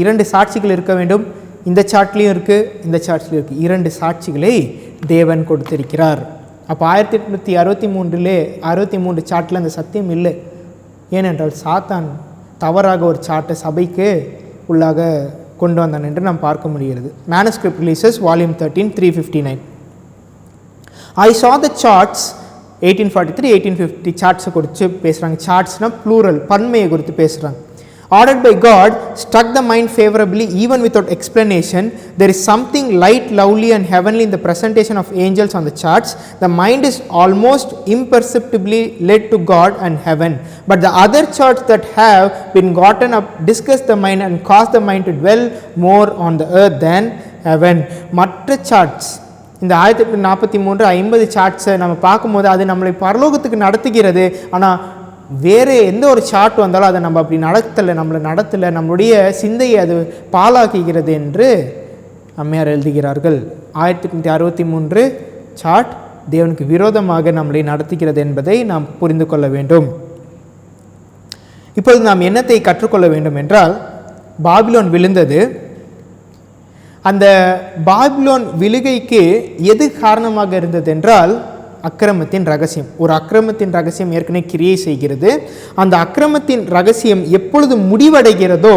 2 சாட்சிகள் இருக்க வேண்டும். இந்த சாட்லையும் இருக்குது, இந்த சாட்சிலையும் இருக்குது. 2 சாட்சிகளை தேவன் கொடுத்திருக்கிறார். அப்போ 1863 சாட்டில் அந்த சத்தியம் இல்லை. ஏனென்றால் சாத்தான் தவறாக ஒரு சார்ட்டை சபைக்கு உள்ளாக கொண்டு வந்தான் என்று நாம் பார்க்க முடிகிறது. Manuscript releases volume 13 359. I saw the charts 1843 1850 சார்ட்ஸை குறித்து பேசுகிறாங்க. சார்ட்ஸ்னால் ப்ளூரல், பன்மையை குறித்து பேசுகிறாங்க. Ordered by God, struck the mind favorably even without explanation. There is something light, lovely and heavenly in the presentation of angels on the charts. The mind is almost imperceptibly led to God and heaven. But the other charts that have been gotten up disgust the mind and cause the mind to dwell more on the earth than heaven. மற்ற charts, இந்த 1843 50 சார்ட்ஸை நம்ம பார்க்கும்போது அது நம்மளை பரலோகத்துக்கு நடத்துகிறது. ஆனால் வேறு எந்த ஒரு சார்ட் வந்தாலும் அதை நம்ம அப்படி நம்மளை நடத்தலை, நம்மளுடைய சிந்தையை அது பாலாக்குகிறது என்று அம்மையார் எழுதுகிறார்கள். 1863 சார்ட் தேவனுக்கு விரோதமாக நம்மளை நடத்துகிறது என்பதை நாம் புரிந்து கொள்ள வேண்டும். இப்பொழுது நாம் என்னத்தை கற்றுக்கொள்ள வேண்டும் என்றால், பாபிலோன் விழுந்தது. அந்த பாபிலோன் விழுகைக்கு எது காரணமாக இருந்தது என்றால் அக்கிரமத்தின் ரகசியம். ஒரு அக்கிரமத்தின் ரகசியம் ஏற்கனவே கிரியை செய்கிறது. அந்த அக்கிரமத்தின் ரகசியம் எப்பொழுது முடிவடைகிறதோ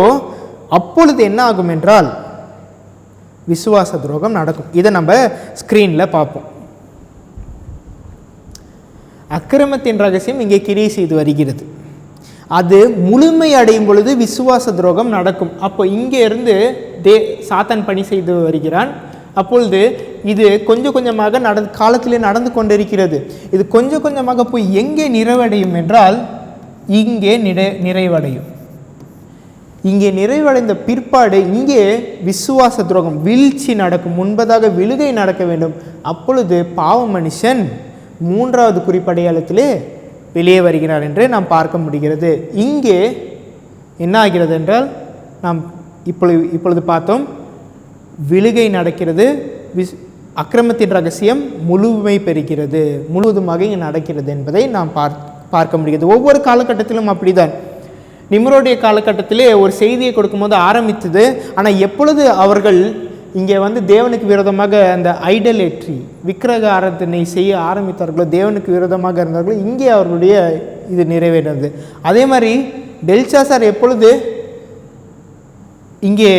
அப்பொழுது என்ன ஆகும் என்றால் விசுவாச துரோகம் நடக்கும். இதை நம்ம ஸ்க்ரீனில் பார்ப்போம். அக்கிரமத்தின் ரகசியம் இங்கே கிரியை செய்து வருகிறது. அது முழுமை அடையும் பொழுது விசுவாச துரோகம் நடக்கும். அப்போ இங்கே இருந்து சாத்தான் பணி செய்து வருகிறான். அப்பொழுது இது கொஞ்சம் கொஞ்சமாக காலத்திலே நடந்து கொண்டிருக்கிறது. இது கொஞ்சம் கொஞ்சமாக போய் எங்கே நிறைவடையும் என்றால் இங்கே நிறைவடையும். இங்கே நிறைவடைந்த பிற்பாடு இங்கே விசுவாச துரோகம், வீழ்ச்சி நடக்கும். முன்பதாக விழுகை நடக்க வேண்டும். அப்பொழுது பாவ மனுஷன் 3வது குறிப்படையாளத்திலே வெளியே வருகிறார் என்று நாம் பார்க்க முடிகிறது. இங்கே என்ன ஆகிறது என்றால் நாம் இப்பொழுது பார்த்தோம், விழுகை நடக்கிறது, அக்கிரமத்தின் ரகசியம் முழுமை பெறுகிறது, முழுவதுமாக இங்கே நடக்கிறது என்பதை நாம் பார்க்க முடிகிறது. ஒவ்வொரு காலகட்டத்திலும் அப்படிதான். நிம்ரோடைய காலகட்டத்திலே ஒரு செய்தியை கொடுக்கும்போது ஆரம்பித்தது. ஆனால் எப்பொழுது அவர்கள் இங்கே தேவனுக்கு விரோதமாக அந்த ஐடலேட்ரி, விக்கிரக ஆராதனை செய்ய ஆரம்பித்தார்களோ, தேவனுக்கு விரோதமாக இருந்தார்களோ, இங்கே அவர்களுடைய இது நிறைவேறினது. அதே மாதிரி பெல்ஷாசார் எப்பொழுது இங்கே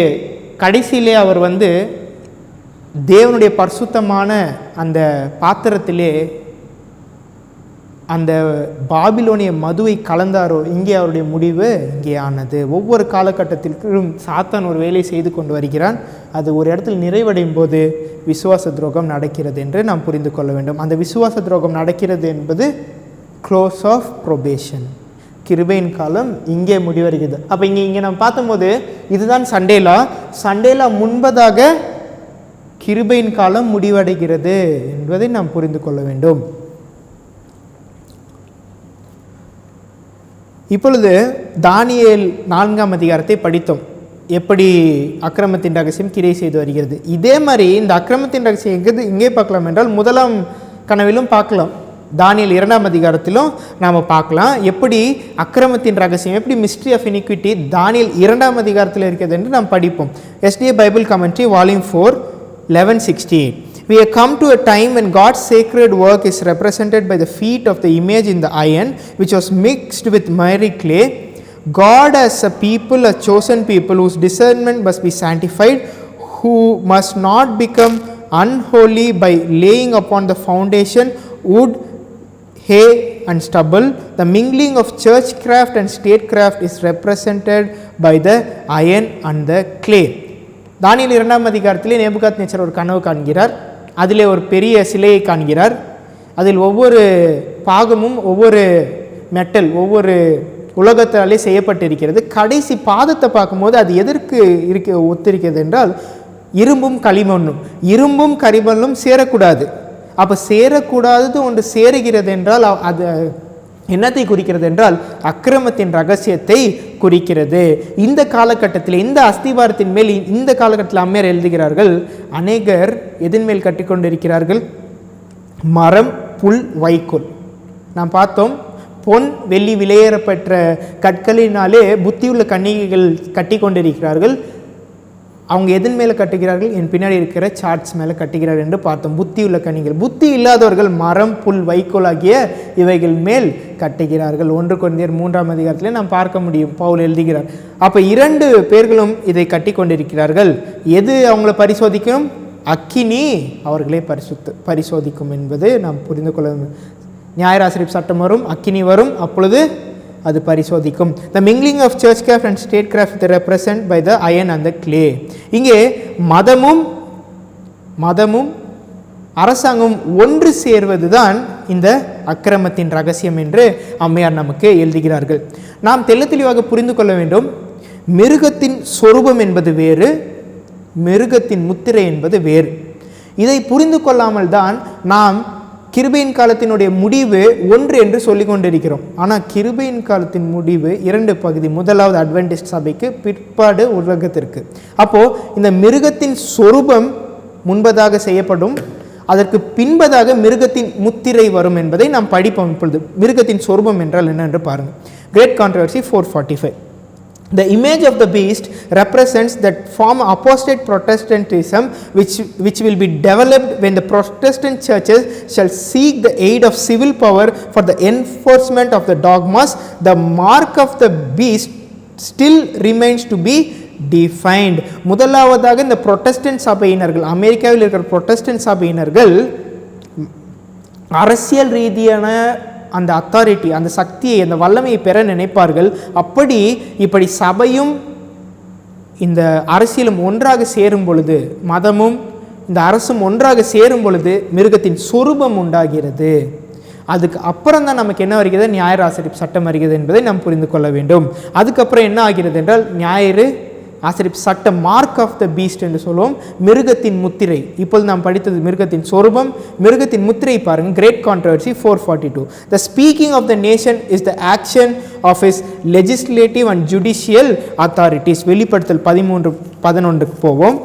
கடைசியிலே அவர் தேவனுடைய பரிசுத்தமான அந்த பாத்திரத்திலே அந்த பாபிலோனிய மதுவை கலந்தாரோ, இங்கே அவருடைய முடிவு இங்கே ஆனது. ஒவ்வொரு காலகட்டத்திற்கும் சாத்தான் ஒரு வேலை செய்து கொண்டு வருகிறான். அது ஒரு இடத்தில் நிறைவடையும் போது விசுவாச துரோகம் நடக்கிறது என்று நாம் புரிந்து கொள்ள வேண்டும். அந்த விசுவாச துரோகம் நடக்கிறது என்பது க்ளோஸ் ஆஃப் ப்ரொபேஷன், கிருபையின் காலம் இங்கே முடிவடைகிறது. அப்போ இங்கே நம்ம பார்த்தபோது இதுதான் சண்டேலா முன்பதாக கிருபையின் காலம் முடிவடைகிறது என்பதை நாம் புரிந்து கொள்ள வேண்டும். இப்பொழுது தானியேல் 4ஆம் அதிகாரத்தை படித்தோம். எப்படி அக்கிரமத்தின் ரகசியம் கிரியை செய்து வருகிறது. இதே மாதிரி இந்த அக்கிரமத்தின் ரகசியம் எங்கே பார்க்கலாம் என்றால் 1ஆம் கனவிலும் பார்க்கலாம், தானியேல் 2ஆம் அதிகாரத்திலும் நாம் பார்க்கலாம். எப்படி அக்கிரமத்தின் ரகசியம், எப்படி மிஸ்ட்ரி ஆஃப் இனிக்விட்டி தானியேல் 2ஆம் அதிகாரத்தில் இருக்கிறது என்று நாம் படிப்போம். SDA Bible commentary volume 4 1168. We have come to a time when God's sacred work is represented by the feet of the image in the iron, which was mixed with miry clay. God as a people, a chosen people, whose discernment must be sanctified, who must not become unholy by laying upon the foundation wood, hay and stubble. The mingling of churchcraft and statecraft is represented by the iron and the clay. தானியேல் 2ஆம் அதிகாரத்திலே Nebuchadnezzar ஒரு கனவு காண்கிறார். அதிலே ஒரு பெரிய சிலையை காண்கிறார். அதில் ஒவ்வொரு பாகமும் ஒவ்வொரு மெட்டல், ஒவ்வொரு உலகத்தாலே செய்யப்பட்டிருக்கிறது. கடைசி பாதத்தை பார்க்கும்போது அது எதற்கு ஒத்திருக்கிறது என்றால் இரும்பும் களிமண்ணும். இரும்பும் களிமண்ணும் சேரக்கூடாது. அப்போ சேரக்கூடாதது ஒன்று சேருகிறது என்றால் அது என்னத்தை குறிக்கிறது என்றால் அக்கிரமத்தின் ரகசியத்தை குறிக்கிறது. இந்த காலகட்டத்தில் இந்த அஸ்திவாரத்தின் மேல் இந்த காலகட்டத்தில் அம்மையார் எழுதுகிறார்கள், அநேகர் எதன் மேல் கட்டி கொண்டிருக்கிறார்கள்? மரம், புல், வைக்கோல். நாம் பார்த்தோம், பொன் வெள்ளி விலையேறப்பெற்ற கற்களினாலே புத்தியுள்ள கன்னிகைகள் கட்டி கொண்டிருக்கிறார்கள். அவங்க எதன் மேலே கட்டுகிறார்கள்? என் பின்னாடி இருக்கிற சார்ட்ஸ் மேலே கட்டுகிறார்கள் என்று பார்த்தோம். புத்தி உள்ள கனிகள். புத்தி இல்லாதவர்கள் மரம், புல், வைக்கோல் ஆகிய இவைகள் மேல் கட்டுகிறார்கள். 1 கொரிந்தியர் 3ஆம் அதிகாரத்திலே நாம் பார்க்க முடியும், பவுல் எழுதுகிறார். அப்போ 2 பேர்களும் இதை கட்டி கொண்டிருக்கிறார்கள். எது அவங்கள பரிசோதிக்கும்? அக்கினி அவர்களே பரிசோதிக்கும் என்பது நாம் புரிந்து கொள்ள வேண்டும். நியாயராசிரிப்பு சட்டம் வரும், அக்கினி வரும், அப்பொழுது அது பரிசோதிக்கும். The mingling of churchcraft and statecraft represent by the iron and the clay. இங்கே மதமும் அரசாங்கம் ஒன்று சேர்வதுதான் இந்த அக்கிரமத்தின் ரகசியம் என்று அம்மையார் நமக்கு எழுதுகிறார்கள். நாம் தெளிவாக புரிந்து கொள்ள வேண்டும். மிருகத்தின் சொரூபம் என்பது வேறு, மிருகத்தின் முத்திரை என்பது வேறு. இதை புரிந்து கொள்ளாமல் தான் நாம் கிருபையின் காலத்தினுடைய முடிவு ஒன்று என்று சொல்லிக் கொண்டிருக்கிறோம். ஆனால் கிருபையின் காலத்தின் முடிவு 2 பகுதி. முதலாவது அட்வென்டிஸ்ட் சபைக்கு, பிற்பாடு உலகத்திற்கு. அப்போது இந்த மிருகத்தின் சொரூபம் முன்பதாக செய்யப்படும், அதற்கு பின்பதாக மிருகத்தின் முத்திரை வரும் என்பதை நாம் படிப்போம். இப்பொழுது மிருகத்தின் சொரூபம் என்றால் என்ன என்று பாருங்கள். Great Controversy 445. The image of the beast represents that form apostate Protestantism which will be developed when the Protestant churches shall seek the aid of civil power for the enforcement of the dogmas. The mark of the beast still remains to be defined. முதலாவதாக இந்த Protestant சபையினர்கள், அமெரிக்காவில் இருக்கிற Protestant சபையினர்கள் அரசியல் ரீதியான அந்த authority, அந்த சக்தியை, அந்த வல்லமையை பெற நினைப்பார்கள். இப்படி சபையும் இந்த அரசியலும் ஒன்றாக சேரும் பொழுது, மதமும் இந்த அரசும் ஒன்றாக சேரும் பொழுது மிருகத்தின் சொரூபம் உண்டாகிறது. அதுக்கு அப்புறம் தான் நமக்கு என்ன வருகிறது? நியாயராசிரிப்பு சட்டம் வருகிறது என்பதை நாம் புரிந்து கொள்ள வேண்டும். அதுக்கப்புறம் என்ன ஆகிறது என்றால் நியாய ஆசிரிப்பு சட்டம், மார்க் ஆஃப் த பீஸ்ட் என்று சொல்லுவோம், மிருகத்தின் முத்திரை. இப்போது நாம் படித்தது மிருகத்தின் சொரூபம், மிருகத்தின் முத்திரை பாருங்கள். Great Controversy 442. The speaking of the nation is the action of his legislative and judicial authorities. வெளிப்படுத்தல் 13:11 போவோம்.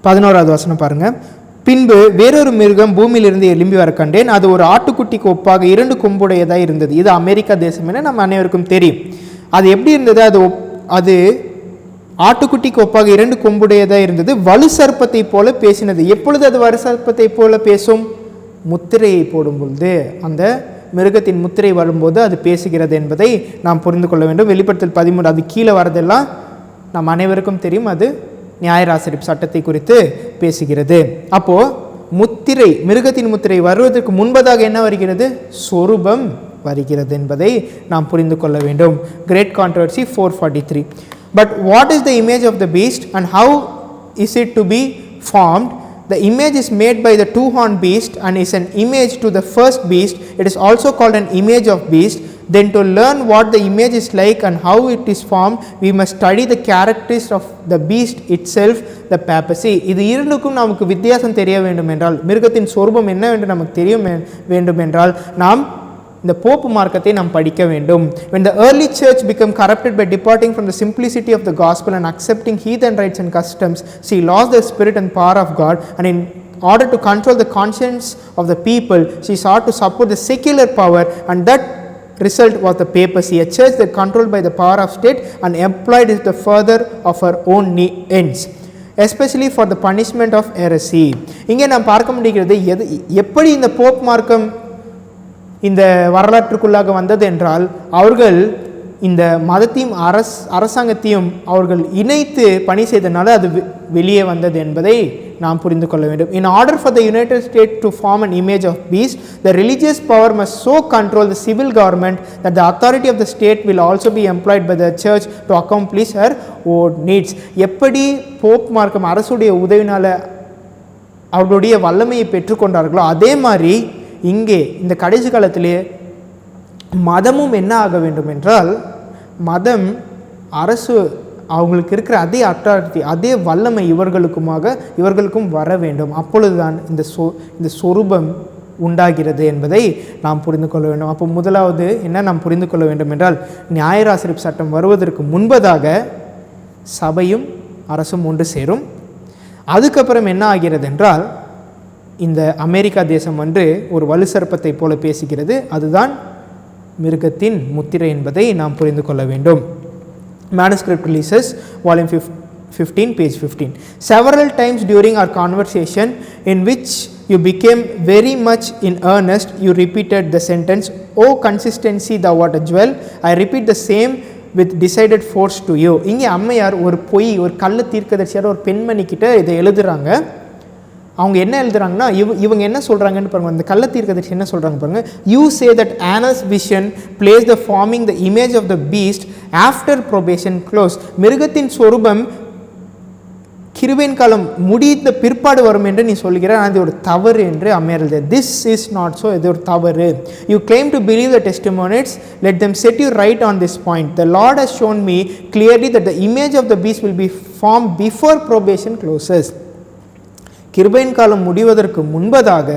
பதினோராவது வசனம் பாருங்க. பின்பு வேறொரு மிருகம் பூமியிலிருந்து எழும்பி வர கண்டேன். அது ஒரு ஆட்டுக்குட்டிக்கு ஒப்பாக 2 கொம்புடையதாக இருந்தது. இது அமெரிக்கா தேசம் என நம்ம அனைவருக்கும் தெரியும். அது எப்படி இருந்தது? அது ஆட்டுக்குட்டிக்கு ஒப்பாக 2 கொம்புடையதாக இருந்தது. வலு சர்ப்பத்தை போல பேசினது. எப்பொழுது அது வலு சர்ப்பத்தை போல பேசும்? முத்திரையை போடும் பொழுது, அந்த மிருகத்தின் முத்திரை வரும்போது அது பேசுகிறது என்பதை நாம் புரிந்து கொள்ள வேண்டும். வெளிப்படுத்தல் 13 அது கீழே வரதெல்லாம் நம் அனைவருக்கும் தெரியும். அது நியாயராசிரிப்பு சட்டத்தை குறித்து பேசுகிறது. அப்போ முத்திரை, மிருகத்தின் முத்திரை வருவதற்கு முன்பதாக என்ன வருகிறது? சொரூபம் வருகிறது என்பதை நாம் புரிந்து கொள்ள வேண்டும். Great Controversy 443. But what is the image of the beast and how is it to be formed? The image is made by the 2-horned beast and is an image to the first beast. It is also called an image of beast. Then to learn what the image is like and how it is formed, we must study the characteristics of the beast itself, the papacy. இது இரண்டுக்கும் நமக்கு வித்தியாசம் தெரிய வேண்டும் என்றால், மிருகத்தின் சொரூபம் என்னவென்று நமக்கு தெரிய வேண்டும் என்றால், நாம் இந்த போப்பு மார்க்கத்தை நாம் படிக்க வேண்டும். When the early church became corrupted by departing from the simplicity of the gospel and accepting heathen rites and customs, she lost the spirit and power of God, and in order to control the conscience of the people, she sought to support the secular power, and that result was the papacy, a church that controlled by the power of state and employed it the further of her own ends, especially for the punishment of heresy. இங்கே நாம் பார்க்க முடிகிறது எப்படி இந்த Pope மார்க்கம் இந்த வரலாற்றுக்குள்ளாக வந்தது என்றால், அவர்கள் இந்த மதத்தையும் அரசாங்கத்தையும் அவர்கள் இணைத்து பணி செய்தனால அது வெளியே வந்தது என்பதை நாம் புரிந்து கொள்ள வேண்டும். In order for the United States to form an image of beast, the religious power must so control the civil government that the authority of the state will also be employed by the church to accomplish her own needs. எப்படி Pope மார்க்கம் அரசுடைய உதவினால அவர்களுடைய வல்லமையை பெற்றுக்கொண்டார்களோ, அதே மாதிரி இங்கே இந்த கடைசி காலத்திலே மதமும் என்ன ஆக வேண்டும் என்றால், மதம் அரசு அவங்களுக்கு இருக்கிற அதே அத்தாரிட்டி, அதே வல்லமை இவர்களுக்கும் வர வேண்டும். அப்பொழுதுதான் இந்த சொரூபம் உண்டாகிறது என்பதை நாம் புரிந்து கொள்ள வேண்டும். அப்போ முதலாவது என்ன நாம் புரிந்து கொள்ள வேண்டும் என்றால், நியாயராசிரிப்பு சட்டம் வருவதற்கு முன்பதாக சபையும் அரசும் ஒன்று சேரும். அதுக்கப்புறம் என்ன ஆகிறது என்றால், இந்த அமெரிக்கா தேசம் ஒரு வலு சர்ப்பத்தை போல பேசுகிறது. அதுதான் மிருகத்தின் முத்திரை என்பதை நாம் புரிந்து கொள்ள வேண்டும். Manuscript Releases, Volume 15, page 15. Several times during our conversation, in which you became very much in earnest, you repeated the sentence, "O consistency, thou art a jewel. I repeat the same with decided force to you." இங்கே அம்மையார் ஒரு கள்ள தீர்க்கதரிசியார் ஒரு பெண்மணி கிட்ட இதை எழுதுறாங்க. அவங்க என்ன எழுதுறாங்கன்னா, இவங்க என்ன சொல்கிறாங்கன்னு பாருங்கள். அந்த கள்ள தீர்க்கதரிசி என்ன சொல்கிறாங்க பாருங்கள். "You say that Anna's vision plays the forming the image of the beast after probation close." மிருகத்தின் சொரூபம் கிருபையின் காலம் முடிந்த பிற்பாடு வரும் என்று நீ சொல்கிறாய். அது ஒரு தவறு என்று அம்மையார் எழுது. திஸ் இஸ் நாட் ஸோ, இது ஒரு தவறு. You claim to believe the testimonies, let them set you right on this point. The lord has shown me clearly that the image of the beast will be form before probation closes. கிருபையின் காலம் முடிவதற்கு முன்பதாக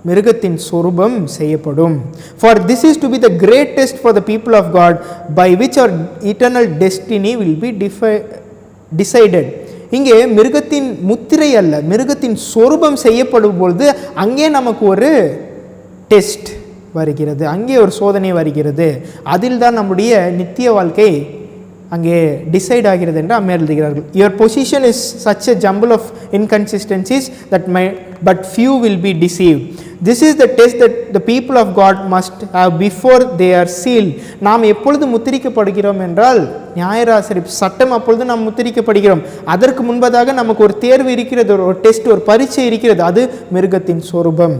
மிருகத்தின் சொரூபம் செய்யப்படும். For this is to be the great test for the people of God, by which our eternal destiny will be decided. இங்கே மிருகத்தின் முத்திரை அல்ல, மிருகத்தின் சொரூபம் செய்யப்படும் பொழுது அங்கே நமக்கு ஒரு டெஸ்ட் வருகிறது, அங்கே ஒரு சோதனை வருகிறது. அதில் தான் நம்முடைய நித்திய வாழ்க்கை அங்கே டிசைட் ஆகிறது என்று அம்மையார் எழுதுகிறார்கள். Your position is such a jumble of inconsistencies that but few will be deceived. This is the test that the people of God must have before they are sealed. நாம் எப்பொழுது முத்திரிக்கப்படுகிறோம் என்றால், நியாயராசரிப்பு சட்டம் அப்பொழுது நாம் முத்திரிக்கப்படுகிறோம். அதற்கு முன்பதாக நமக்கு ஒரு தேர்வு இருக்கிறது, ஒரு டெஸ்ட், ஒரு பரீட்சை இருக்கிறது. அது மிருகத்தின் சொரூபம்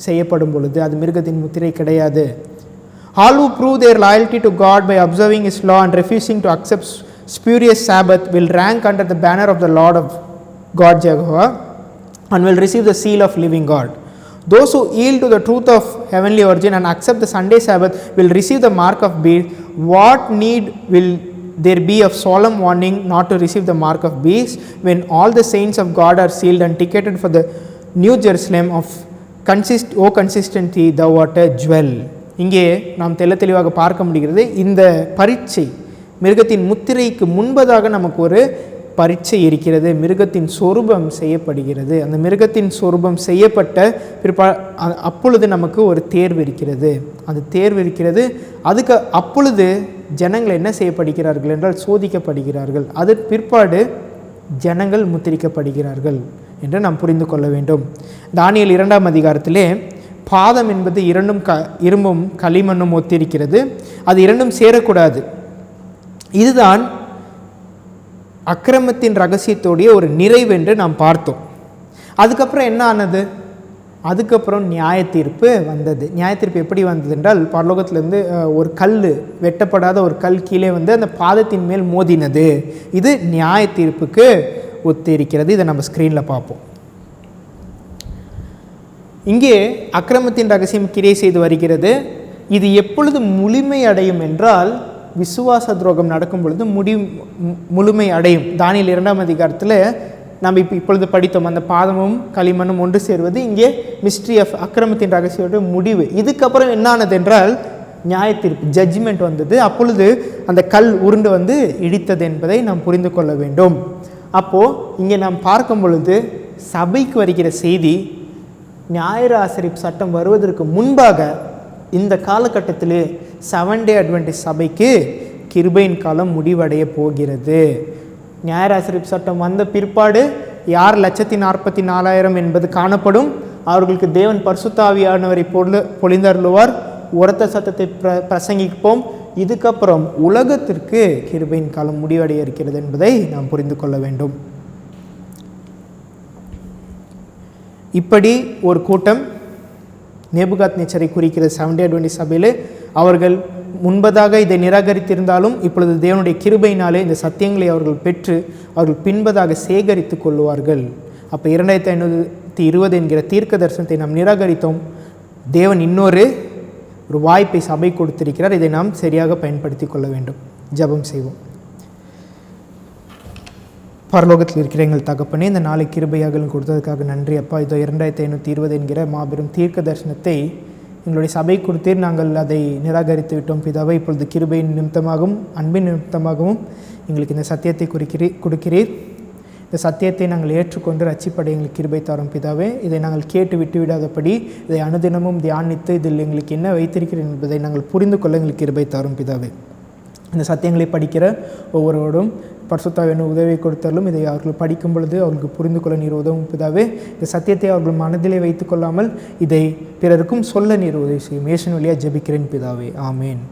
செய்யப்படும் பொழுது அது மிருகத்தின் முத்திரை கிடையாது. All who prove their loyalty to God by observing His law and refusing to accept spurious Sabbath will rank under the banner of the Lord of God Jehovah and will receive the seal of living God. Those who yield to the truth of heavenly origin and accept the Sunday Sabbath will receive the mark of beast. What need will there be of solemn warning not to receive the mark of beast when all the saints of God are sealed and ticketed for the New Jerusalem of O consistency, thou art a jewel. இங்கே நாம் தெளிவாக பார்க்க முடிகிறது. இந்த பரீட்சை மிருகத்தின் முத்திரைக்கு முன்பதாக நமக்கு ஒரு பரீட்சை இருக்கிறது. மிருகத்தின் சொரூபம் செய்யப்படுகிறது. அந்த மிருகத்தின் சொரூபம் செய்யப்பட்ட அப்பொழுது நமக்கு ஒரு தேர்வு இருக்கிறது. அந்த தேர்வு இருக்கிறது. அப்பொழுது ஜனங்கள் என்ன செய்யப்படுகிறார்கள் என்றால் சோதிக்கப்படுகிறார்கள். அதற்கு பிற்பாடு ஜனங்கள் முத்திரிக்கப்படுகிறார்கள் என்று நாம் புரிந்து கொள்ள வேண்டும். தானியேல் 2ஆம் அதிகாரத்திலே பாதம் என்பது இரும்பும் களிமண்ணும் ஒத்திருக்கிறது. அது இரண்டும் சேரக்கூடாது. இதுதான் அக்கிரமத்தின் ரகசியத்தோடைய ஒரு நிறைவு என்று நாம் பார்த்தோம். அதுக்கப்புறம் என்ன ஆனது? அதுக்கப்புறம் நியாய தீர்ப்பு வந்தது. நியாய தீர்ப்பு எப்படி வந்தது என்றால், பரலோகத்திலிருந்து ஒரு கல், வெட்டப்படாத ஒரு கல் கீழே வந்து அந்த பாதத்தின் மேல் மோதினது. இது நியாய தீர்ப்புக்கு ஒத்திருக்கிறது. இதை நம்ம ஸ்க்ரீனில் பார்ப்போம். இங்கே அக்கிரமத்தின் ரகசியம் கிரியை செய்து வருகிறது. இது எப்பொழுது முழுமை அடையும் என்றால், விசுவாச துரோகம் நடக்கும் பொழுது முழுமை அடையும். தானியேல் 2ஆம் அதிகாரத்தில் நம்ம இப்பொழுது படித்தோம். அந்த பாதமும் களிமண்ணும் ஒன்று சேர்வது இங்கே மிஸ்ட்ரி ஆஃப் அக்கிரமத்தின் ரகசியோட முடிவு. இதுக்கப்புறம் என்ன ஆனது என்றால் நியாய தீர்ப்பு, ஜட்ஜ்மெண்ட் வந்தது. அப்பொழுது அந்த கல் உருண்டு வந்து இடித்தது என்பதை நாம் புரிந்து கொள்ள வேண்டும். அப்போது இங்கே நாம் பார்க்கும் பொழுது சபைக்கு வருகிற செய்தி, ஞாயிறு ஆசரிப்பு சட்டம் வருவதற்கு முன்பாக இந்த காலகட்டத்திலே 7 டே அட்வென்டிஸ்ட் சபைக்கு கிருபையின் காலம் முடிவடைய போகிறது. ஞாயிறு ஆசரிப்பு சட்டம் வந்த பிற்பாடு யார் 1,44,000 என்பது காணப்படும். அவர்களுக்கு தேவன் பரிசுத்த ஆவியானவரை பொழிந்தருளுவார். உரத்த சத்தத்தை பிரசங்கிப்போம். இதுக்கப்புறம் உலகத்திற்கு கிருபையின் காலம் முடிவடைய இருக்கிறது என்பதை நாம் புரிந்து கொள்ள வேண்டும். இப்படி ஒரு கூட்டம் நேபுகாத்நேச்சரை குறிக்கிற 7 டே அட்வென்டிஸ்ட் சபையில் அவர்கள் முன்பதாக இதை நிராகரித்திருந்தாலும் இப்பொழுது தேவனுடைய கிருபையினாலே இந்த சத்தியங்களை அவர்கள் பெற்று அவர்கள் பின்பதாக சேகரித்து கொள்வார்கள். அப்போ 2520 என்கிற தீர்க்க தரிசனத்தை நாம் நிராகரித்தோம். தேவன் இன்னொரு வாய்ப்பை சபை கொடுத்திருக்கிறார். இதை நாம் சரியாக பயன்படுத்தி கொள்ள வேண்டும். ஜெபம் செய்வோம். பரலோகத்தில் இருக்கிற எங்கள் தகப்பனே, இந்த நாளை கிருபையாக கொடுத்ததுக்காக நன்றி அப்பா. இதோ 2520 என்கிற மாபெரும் தீர்க்க தரிசனத்தை எங்களுடைய சபை கொடுத்தீர். நாங்கள் அதை நிராகரித்து விட்டோம் பிதாவை. இப்பொழுது கிருபையின் நிமித்தமாகவும் அன்பின் நிமித்தமாகவும் எங்களுக்கு இந்த சத்தியத்தை கொடுக்கிறீர். இந்த சத்தியத்தை நாங்கள் ஏற்றுக்கொண்டு ரட்சிப்படைய எங்களுக்கு கிருபை தாரும் பிதாவே. இதை நாங்கள் கேட்டு விட்டுவிடாதபடி இதை அனுதினமும் தியானித்து இதில் எங்களுக்கு என்ன வைத்திருக்கிறேன் என்பதை நாங்கள் புரிந்து கொள்ள எங்களுக்கு கிருபை தாரும் பிதாவே. இந்த சத்தியங்களை படிக்கிற ஒவ்வொருவரும் பரிசுத்தாவின் உதவியை கொடுத்தாலும் இதை அவர்கள் படிக்கும் பொழுது அவர்களுக்கு புரிந்து கொள்ள நீர் உதவும் பிதாவே. இந்த சத்தியத்தை அவர்கள் மனதிலே வைத்து கொள்ளாமல் இதை பிறருக்கும் சொல்ல நீர் உதவி செய்யும். இயேசுவின் வழியாக ஜெபிக்கிறேன் பிதாவே. ஆமேன்.